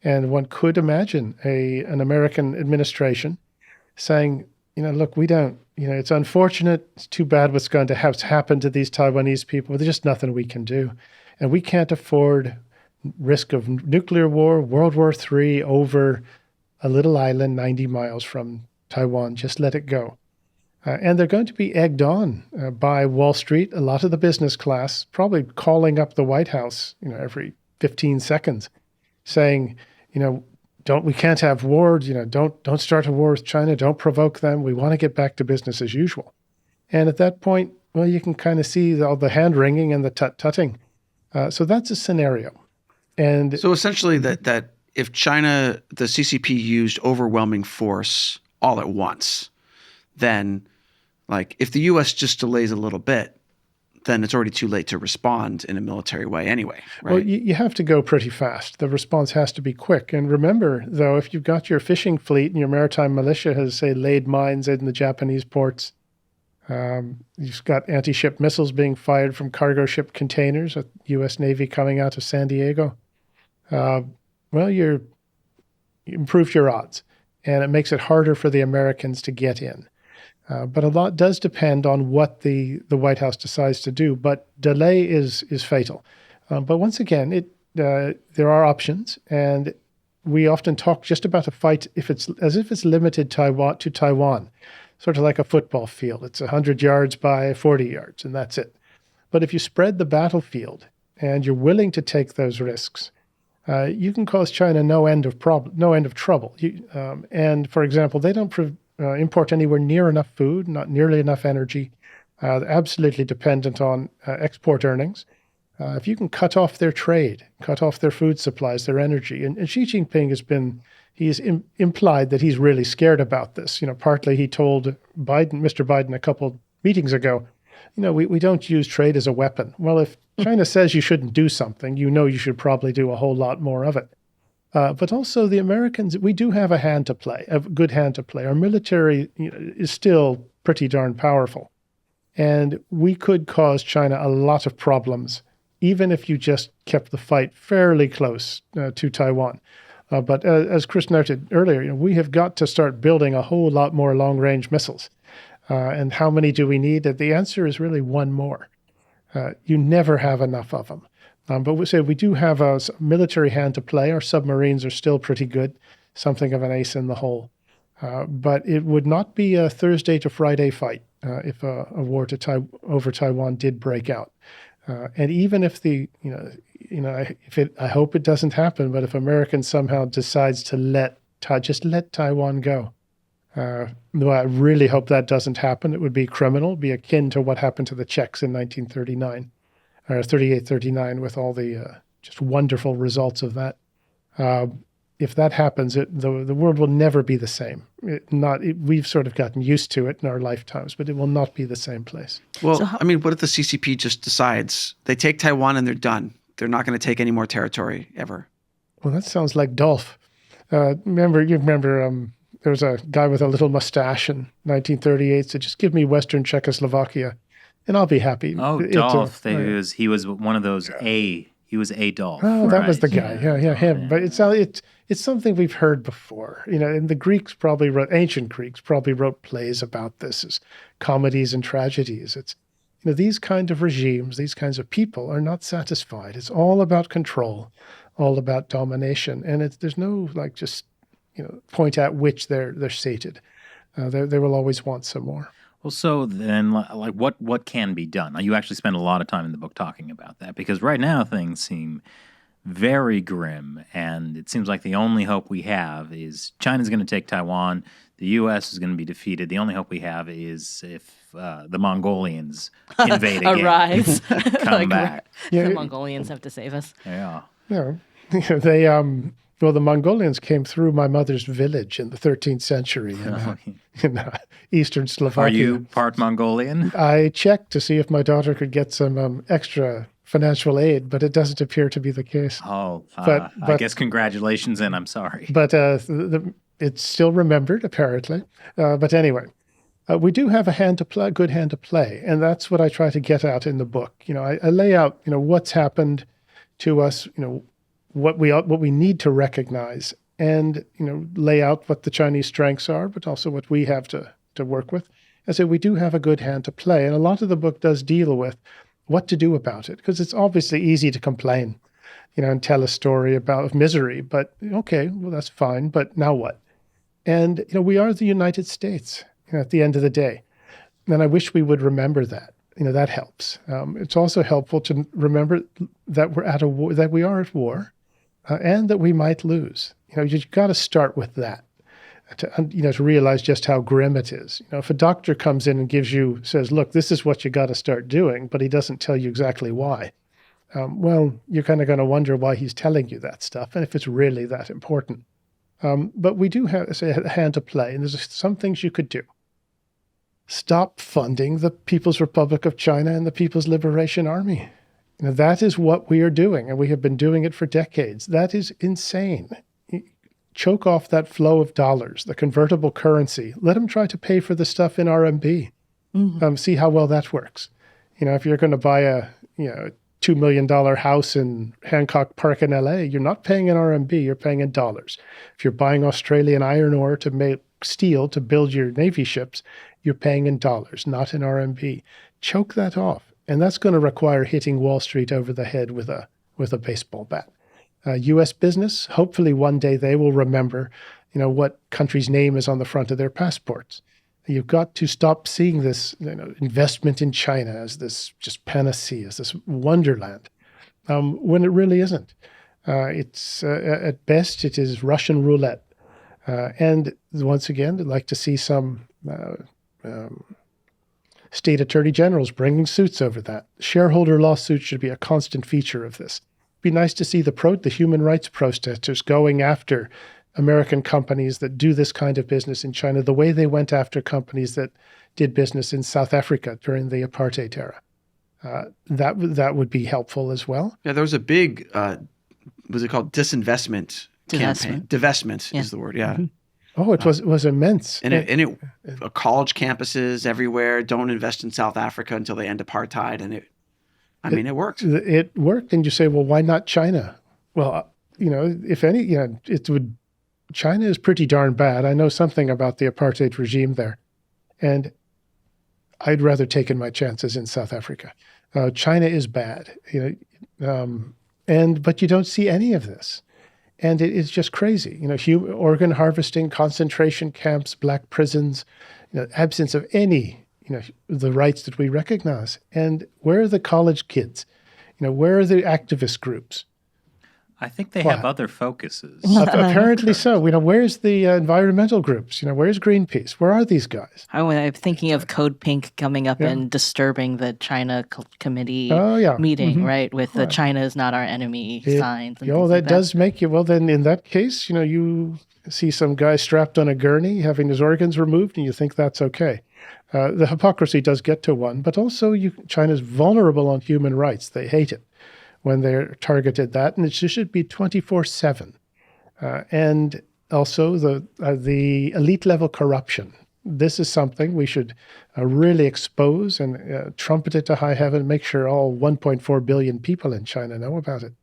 And one could imagine an American administration saying, look, we don't, it's unfortunate, it's too bad what's going to have happened to these Taiwanese people, but there's just nothing we can do. And we can't afford risk of nuclear war, World War III over a little island 90 miles from Taiwan. Just let it go. And they're going to be egged on by Wall Street, a lot of the business class, probably calling up the White House, every 15 seconds, saying, we can't have wars, don't start a war with China, don't provoke them. We want to get back to business as usual. And at that point, well, you can kind of see all the hand wringing and the tut-tutting. So that's a scenario. And so essentially that if China, the CCP used overwhelming force all at once, then if the U.S. just delays a little bit, then it's already too late to respond in a military way anyway, right? Well, you have to go pretty fast. The response has to be quick. And remember, though, if you've got your fishing fleet and your maritime militia has, say, laid mines in the Japanese ports, you've got anti-ship missiles being fired from cargo ship containers at U.S. Navy coming out of San Diego, well, you improved your odds. And it makes it harder for the Americans to get in. But a lot does depend on what the White House decides to do. But delay is fatal. But once again, there are options, and we often talk just about a fight if it's limited to Taiwan, sort of like a football field. It's 100 yards by 40 yards, and that's it. But if you spread the battlefield and you're willing to take those risks, you can cause China no end of trouble. And for example, they don't import anywhere near enough food, not nearly enough energy. They're absolutely dependent on export earnings. If you can cut off their trade, cut off their food supplies, their energy, and Xi Jinping he's implied that he's really scared about this. Partly he told Mr. Biden a couple meetings ago, we don't use trade as a weapon. Well, if China says you shouldn't do something, you should probably do a whole lot more of it. But also the Americans, we do have a good hand to play. Our military is still pretty darn powerful. And we could cause China a lot of problems, even if you just kept the fight fairly close to Taiwan. But as Chris noted earlier, we have got to start building a whole lot more long-range missiles. And how many do we need? The answer is really one more. You never have enough of them. But we do have a military hand to play. Our submarines are still pretty good, something of an ace in the hole. But it would not be a Thursday to Friday fight if a war over Taiwan did break out. And even if I hope it doesn't happen, but if Americans somehow decides to just let Taiwan go, though I really hope that doesn't happen. It would be criminal, be akin to what happened to the Czechs in 1939. 38-39 with all the just wonderful results of that. If that happens, the world will never be the same. We've sort of gotten used to it in our lifetimes, but it will not be the same place. Well, what if the CCP just decides they take Taiwan and they're done? They're not going to take any more territory ever. Well, that sounds like Dolph. Remember there was a guy with a little mustache in 1938 said, just give me Western Czechoslovakia and I'll be happy. Oh, Dolph. He was one of those He was Adolf. Oh, that was the guy. Yeah, him. But it's something we've heard before. And the ancient Greeks probably wrote plays about this as comedies and tragedies. these kind of regimes, these kinds of people are not satisfied. It's all about control, all about domination, and there's no just point at which they're sated. They will always want some more. Well, so then, what can be done? Now, you actually spend a lot of time in the book talking about that, because right now things seem very grim, and it seems like the only hope we have is China's going to take Taiwan, the U.S. is going to be defeated. The only hope we have is if the Mongolians invade again. Arise. Come back. The Mongolians have to save us. Yeah. They well, the Mongolians came through my mother's village in the 13th century in eastern Slovakia. Are you part Mongolian? I checked to see if my daughter could get some extra financial aid, but it doesn't appear to be the case. Oh, but I guess congratulations, and I'm sorry. But it's still remembered, apparently. But anyway, we do have a good hand to play, and that's what I try to get out in the book. I lay out, what's happened to us, what we need to recognize, and lay out what the Chinese strengths are, but also what we have to work with. And so we do have a good hand to play, and a lot of the book does deal with what to do about it, because it's obviously easy to complain, and tell a story of misery. But okay, well, that's fine. But now what? And we are the United States at the end of the day, and I wish we would remember that. That helps. It's also helpful to remember that we're at a war, that we are at war. And that we might lose. You've got to start with that to realize just how grim it is. If a doctor comes in and says, look, this is what you got to start doing, but he doesn't tell you exactly why, well, you're kind of going to wonder why he's telling you that stuff and if it's really that important. But we do have a hand to play, and there's some things you could do. Stop funding the People's Republic of China and the People's Liberation Army. That is what we are doing, and we have been doing it for decades. That is insane. Choke off that flow of dollars, the convertible currency. Let them try to pay for the stuff in RMB. Mm-hmm. See how well that works. If you're going to buy a $2 million house in Hancock Park in LA, you're not paying in RMB, you're paying in dollars. If you're buying Australian iron ore to make steel to build your Navy ships, you're paying in dollars, not in RMB. Choke that off. And that's going to require hitting Wall Street over the head with a baseball bat. U.S. business, hopefully one day they will remember, what country's name is on the front of their passports. You've got to stop seeing this investment in China as this just panacea, as this wonderland, when it really isn't. It's at best, it is Russian roulette. And once again, I'd like to see some state attorney generals bringing suits over that. Shareholder lawsuits should be a constant feature of this. It'd be nice to see the human rights protesters going after American companies that do this kind of business in China, the way they went after companies that did business in South Africa during the apartheid era. That would be helpful as well. Yeah, there was a big, was it called disinvestment campaign? Divestment is the word, yeah. Mm-hmm. Oh, it was immense. And college campuses everywhere, don't invest in South Africa until they end apartheid. And it worked. It worked. And you say, well, why not China? Well, if any, China is pretty darn bad. I know something about the apartheid regime there. And I'd rather taken my chances in South Africa. China is bad, but you don't see any of this. And it is just crazy, organ harvesting, concentration camps, black prisons, absence of any, the rights that we recognize. And where are the college kids? Where are the activist groups? I think they have other focuses. Apparently so. Where's the environmental groups? Where's Greenpeace? Where are these guys? I'm thinking of Code Pink coming up and disturbing the China committee meeting, mm-hmm. right? With the China is not our enemy signs. And that does make you, well, then in that case, you see some guy strapped on a gurney having his organs removed and you think that's okay. The hypocrisy does get to one, but also China's vulnerable on human rights. They hate it when they're targeted that, and it should be 24/7. And also the elite level corruption. This is something we should really expose and trumpet it to high heaven, make sure all 1.4 billion people in China know about it.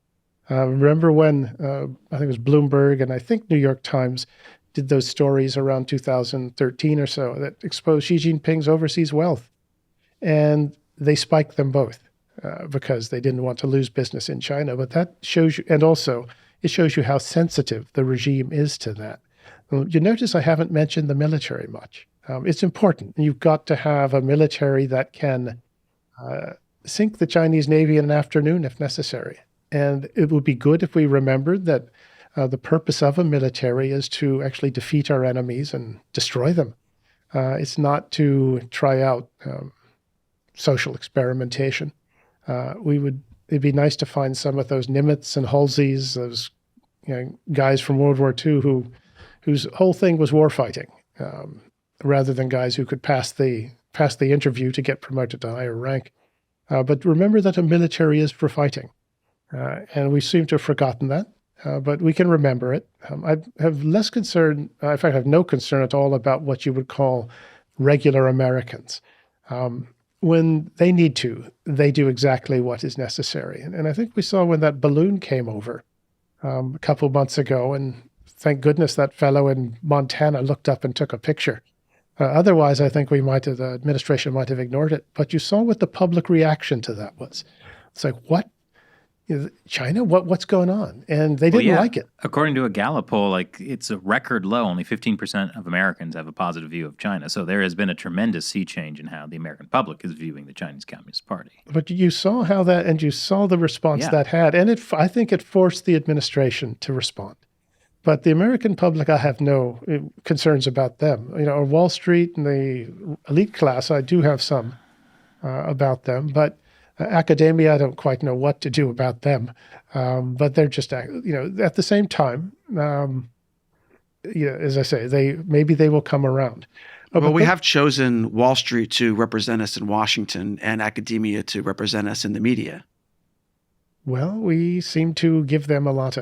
Remember when, I think it was Bloomberg and I think New York Times did those stories around 2013 or so that exposed Xi Jinping's overseas wealth. And they spiked them both because they didn't want to lose business in China. But that shows you, and also it shows you how sensitive the regime is to that. You notice I haven't mentioned the military much. It's important. You've got to have a military that can sink the Chinese Navy in an afternoon if necessary. And it would be good if we remembered that the purpose of a military is to actually defeat our enemies and destroy them. It's not to try out social experimentation. It'd be nice to find some of those Nimitz and Halseys, those guys from World War II whose whole thing was war fighting, rather than guys who could pass the interview to get promoted to higher rank. But remember that a military is for fighting, and we seem to have forgotten that. But we can remember it. I have less concern, in fact, I have no concern at all about what you would call regular Americans. When they need to, they do exactly what is necessary. And I think we saw when that balloon came over a couple months ago, and thank goodness that fellow in Montana looked up and took a picture. Otherwise, I think the administration might have ignored it. But you saw what the public reaction to that was. It's like, what? China? What's going on? And they didn't like it. According to a Gallup poll, it's a record low. Only 15% of Americans have a positive view of China. So there has been a tremendous sea change in how the American public is viewing the Chinese Communist Party. But you saw how that, and you saw the response that had, and I think it forced the administration to respond. But the American public, I have no concerns about them. Wall Street and the elite class, I do have some about them, but academia, I don't quite know what to do about them, but they're just, at the same time, as I say, maybe they will come around. Well, we have chosen Wall Street to represent us in Washington and academia to represent us in the media. Well, we seem to give them a lot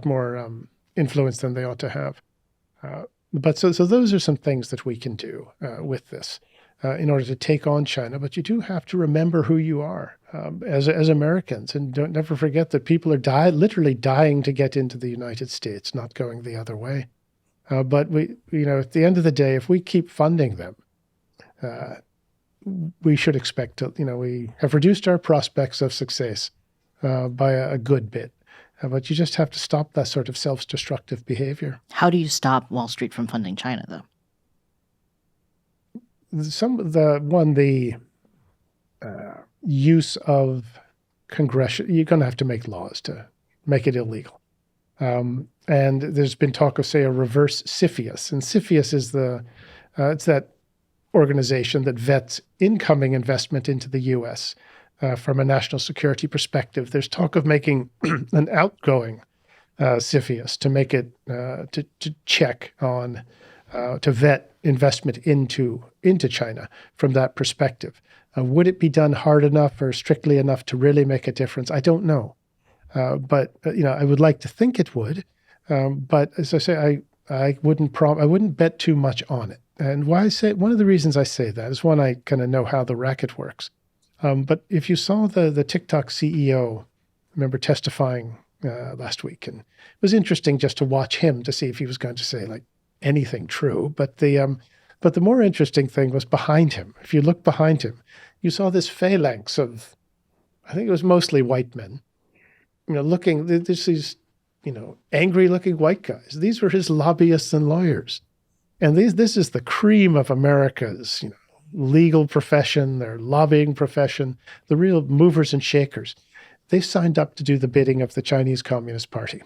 more influence than they ought to have. But so those are some things that we can do with this. In order to take on China, but you do have to remember who you are as Americans, and never forget that people are literally dying to get into the United States, not going the other way. But we, at the end of the day, if we keep funding them, we should expect to, we have reduced our prospects of success by a good bit. But you just have to stop that sort of self-destructive behavior. How do you stop Wall Street from funding China, though? The use of congression, you're going to have to make laws to make it illegal. And there's been talk of, say, a reverse CFIUS. And CFIUS is it's that organization that vets incoming investment into the U.S. From a national security perspective. There's talk of making an outgoing CFIUS to make it, to check on, to vet investment into China from that perspective. Would it be done hard enough or strictly enough to really make a difference? I don't know. But I would like to think it would. But as I say, I wouldn't bet too much on it. And one of the reasons I say that is, one, I kind of know how the racket works. But if you saw the TikTok CEO, I remember testifying last week, and it was interesting just to watch him to see if he was going to say anything true. But the more interesting thing was behind him. If you look behind him, you saw this phalanx of, I think it was mostly white men, these angry-looking white guys. These were his lobbyists and lawyers, and this is the cream of America's, legal profession, their lobbying profession, the real movers and shakers. They signed up to do the bidding of the Chinese Communist Party.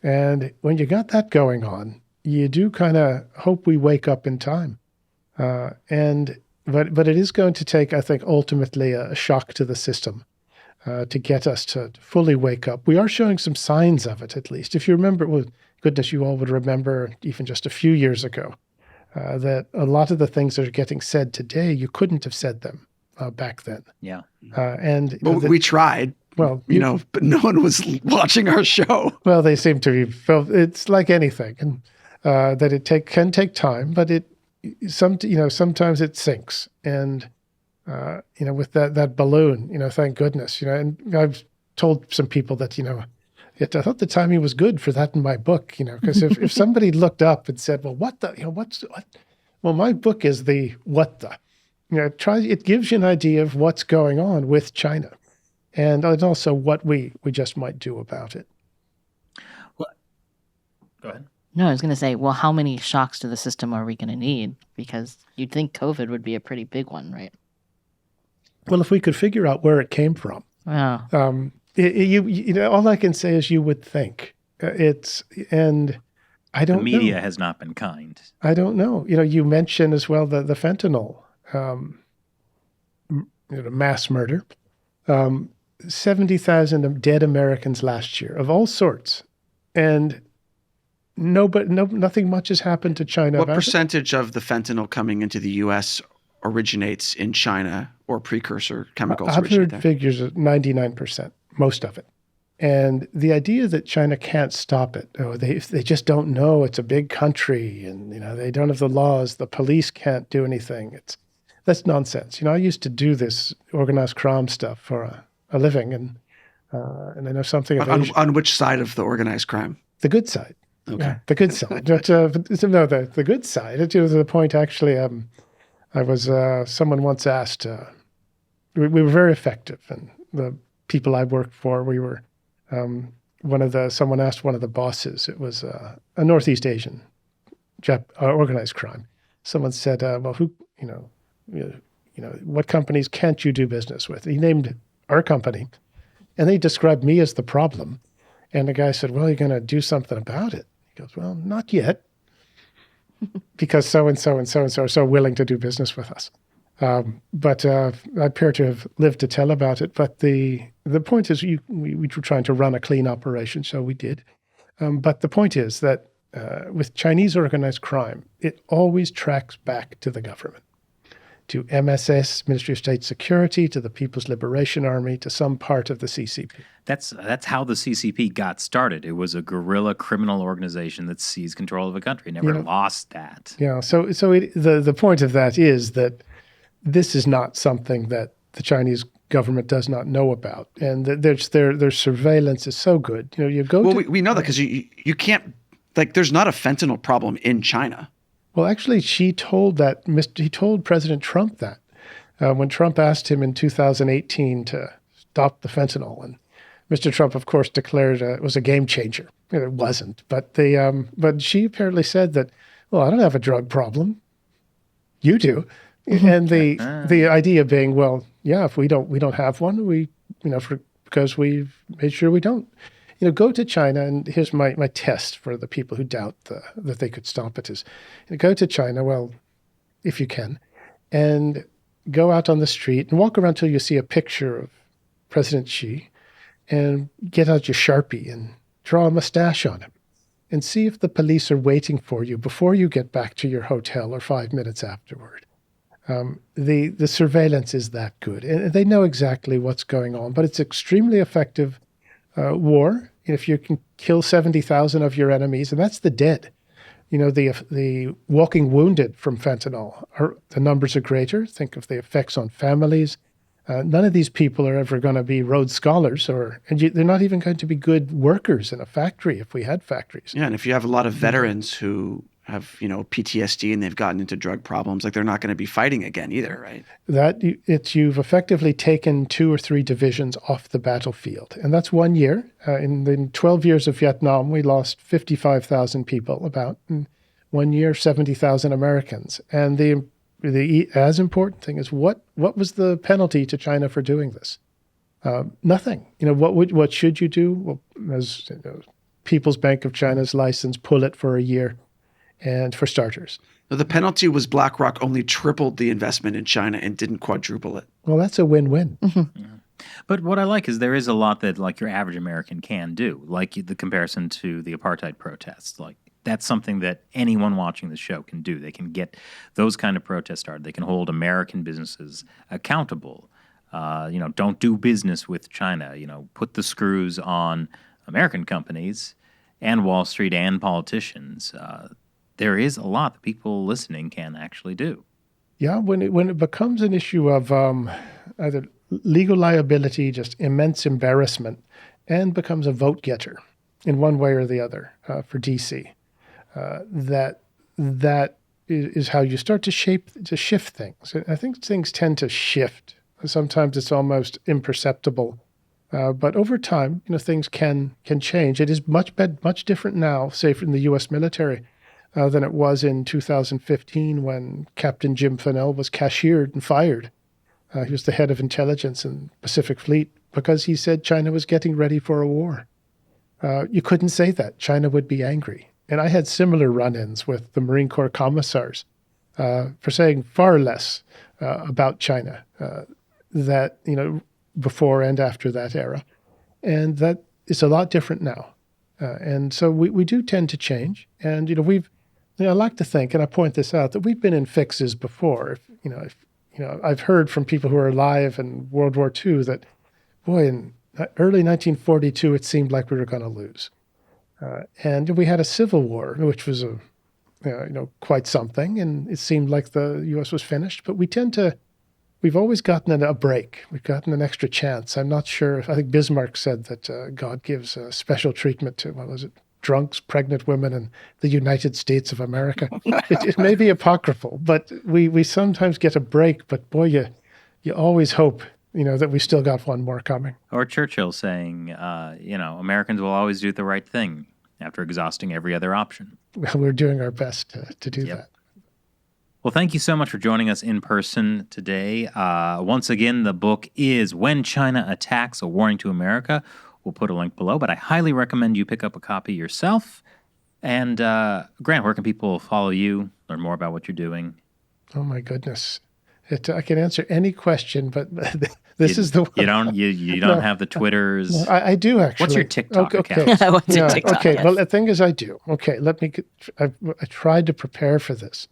And when you got that going on, you do kind of hope we wake up in time. But it is going to take, I think, ultimately a shock to the system to get us to fully wake up. We are showing some signs of it, at least. If you remember, well, goodness, you all would remember even just a few years ago, that a lot of the things that are getting said today, you couldn't have said them back then. Yeah. We tried. Well, but no one was watching our show. Well, they seem to be. Well, it's like anything, and that it can take time, but sometimes it sinks. And with that balloon, thank goodness, and I've told some people that I thought the timing was good for that in my book, because if somebody looked up and said, well, what the, what? Well, my book is the what the, It gives you an idea of what's going on with China, and also what we just might do about it. Well, go ahead. No, I was going to say, well, how many shocks to the system are we going to need? Because you'd think COVID would be a pretty big one, right? Well, if we could figure out where it came from, Wow. all I can say is you would think and I don't know. The media has not been kind. I don't know. You mentioned as well the fentanyl, mass murder, 70,000 dead Americans last year of all sorts, and nothing much has happened to China. What percentage of the fentanyl coming into the U.S. originates in China or precursor chemicals? I've heard figures of 99%, most of it. And the idea that China can't stop it, they just don't know. It's a big country, and they don't have the laws. The police can't do anything. That's nonsense. I used to do this organized crime stuff for a living, and I know something about on which side of the organized crime? The good side. Okay. Yeah, the good side. The good side. To the point, actually, I was. Someone once asked. We were very effective, and the people I worked for, we were. Someone asked one of the bosses. It was a Northeast Asian organized crime. Someone said, "Well, who? What companies can't you do business with?" He named our company, and they described me as the problem. And the guy said, "Well, you're going to do something about it." He goes, "Well, not yet, because so and so and so and so are so willing to do business with us." But I appear to have lived to tell about it. But the point is, we were trying to run a clean operation, so we did. But the point is that with Chinese organized crime, it always tracks back to the government, to MSS, Ministry of State Security, to the People's Liberation Army, to some part of the CCP. That's how the CCP got started. It was a guerrilla criminal organization that seized control of a country. Never lost that. Yeah. So the point of that is that this is not something that the Chinese government does not know about, and their surveillance is so good. You go. Well, we know that because you can't, there's not a fentanyl problem in China. Well, actually, he told President Trump that when Trump asked him in 2018 to stop the fentanyl, and Mr. Trump, of course, declared it was a game changer. It wasn't, but she apparently said that, well, I don't have a drug problem. You do. And the idea being, well, yeah, if we don't have one, because we've made sure we don't. Go to China, and here's my test for the people who doubt that they could stop it is, go to China, well, if you can, and go out on the street and walk around till you see a picture of President Xi, and get out your Sharpie and draw a mustache on him, and see if the police are waiting for you before you get back to your hotel or 5 minutes afterward. The surveillance is that good, and they know exactly what's going on. But it's extremely effective war. If you can kill 70,000 of your enemies, and that's the dead. The walking wounded from fentanyl, the numbers are greater. Think of the effects on families. None of these people are ever going to be Rhodes Scholars, they're not even going to be good workers in a factory if we had factories. Yeah, and if you have a lot of veterans who have PTSD and they've gotten into drug problems, they're not going to be fighting again either, right? You've effectively taken 2 or 3 divisions off the battlefield, and that's 1 year. In the 12 years of Vietnam, we lost 55,000 people. About in 1 year, 70,000 Americans. And the as important thing is what was the penalty to China for doing this? Nothing. What should you do? Well, as People's Bank of China's license, pull it for a year. And for starters. The penalty was BlackRock only tripled the investment in China and didn't quadruple it. Well, that's a win-win. Mm-hmm. Yeah. But what I like is there is a lot that your average American can do, like the comparison to the apartheid protests. That's something that anyone watching the show can do. They can get those kind of protests started. They can hold American businesses accountable. Don't do business with China. Put the screws on American companies and Wall Street and politicians. There is a lot that people listening can actually do. Yeah, when it becomes an issue of either legal liability, just immense embarrassment, and becomes a vote getter in one way or the other for DC, that is how you start to shift things. I think things tend to shift. Sometimes it's almost imperceptible. But over time, things can change. It is much different now, say, in the U.S. military, than it was in 2015 when Captain Jim Fennell was cashiered and fired. He was the head of intelligence in Pacific Fleet because he said China was getting ready for a war. You couldn't say that. China would be angry. And I had similar run-ins with the Marine Corps commissars for saying far less about China that, before and after that era. And that is a lot different now. And so we do tend to change. And, I like to think, and I point this out, that we've been in fixes before. I've heard from people who are alive in World War II that, boy, in early 1942, it seemed like we were going to lose. And we had a civil war, which was quite something. And it seemed like the U.S. was finished. But we've always gotten a break. We've gotten an extra chance. I'm not sure. I think Bismarck said that God gives special treatment to, what was it, drunks, pregnant women, and the United States of America. It may be apocryphal, but we sometimes get a break. But boy, you always hope, that we still got one more coming. Or Churchill saying, Americans will always do the right thing after exhausting every other option. Well, we're doing our best to do that. Well, thank you so much for joining us in person today. Once again, the book is When China Attacks, A Warning to America. We'll put a link below, but I highly recommend you pick up a copy yourself. And Grant, where can people follow you, learn more about what you're doing? Oh, my goodness. I can answer any question, but this is the one. You don't have the Twitters. No, I do, actually. What's your TikTok account? What's your TikTok? Okay, Yes. well, the thing is I do. Okay, I tried to prepare for this.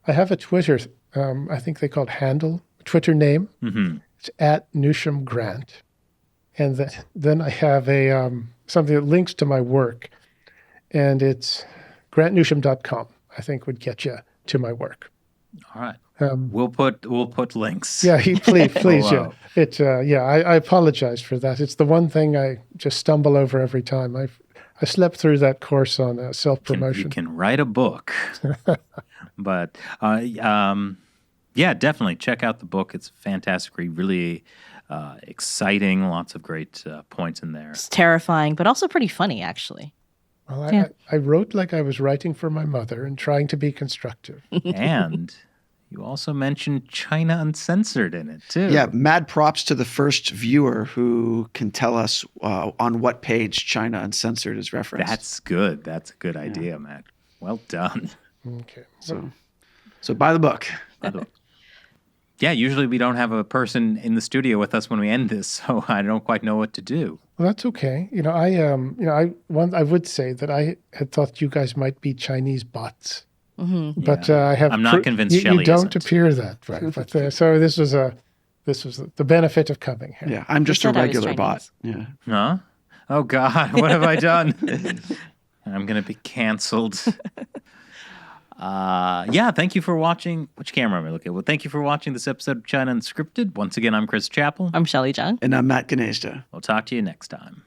I have a Twitter, I think they call it handle, Twitter name. Mm-hmm. It's at Newsham Grant. And then I have something that links to my work, and it's grantnewsham.com, I think would get you to my work. All right. We'll put links. Yeah, please. Wow. I apologize for that. It's the one thing I just stumble over every time. I slept through that course on self-promotion. You can write a book. But, definitely check out the book. It's fantastic read, really exciting, lots of great points in there. It's terrifying, but also pretty funny, actually. Well, I wrote like I was writing for my mother and trying to be constructive. And you also mentioned China Uncensored in it, too. Yeah, mad props to the first viewer who can tell us on what page China Uncensored is referenced. That's good. That's a good idea, Matt. Well done. Okay. So buy the book. Yeah, usually we don't have a person in the studio with us when we end this, so I don't quite know what to do. Well, that's okay. I would say that I had thought you guys might be Chinese bots. Mm-hmm. But I'm not convinced Shelley you don't isn't. Appear that way. But so this was the benefit of coming here. Yeah, I'm just a regular bot. Yeah. Huh? Oh God, what have I done? I'm gonna be canceled. Thank you for watching. Which camera am I looking at? Well, thank you for watching this episode of China Unscripted. Once again, I'm Chris Chappell. I'm Shelley Jung. And I'm Matt Gnezda. We'll talk to you next time.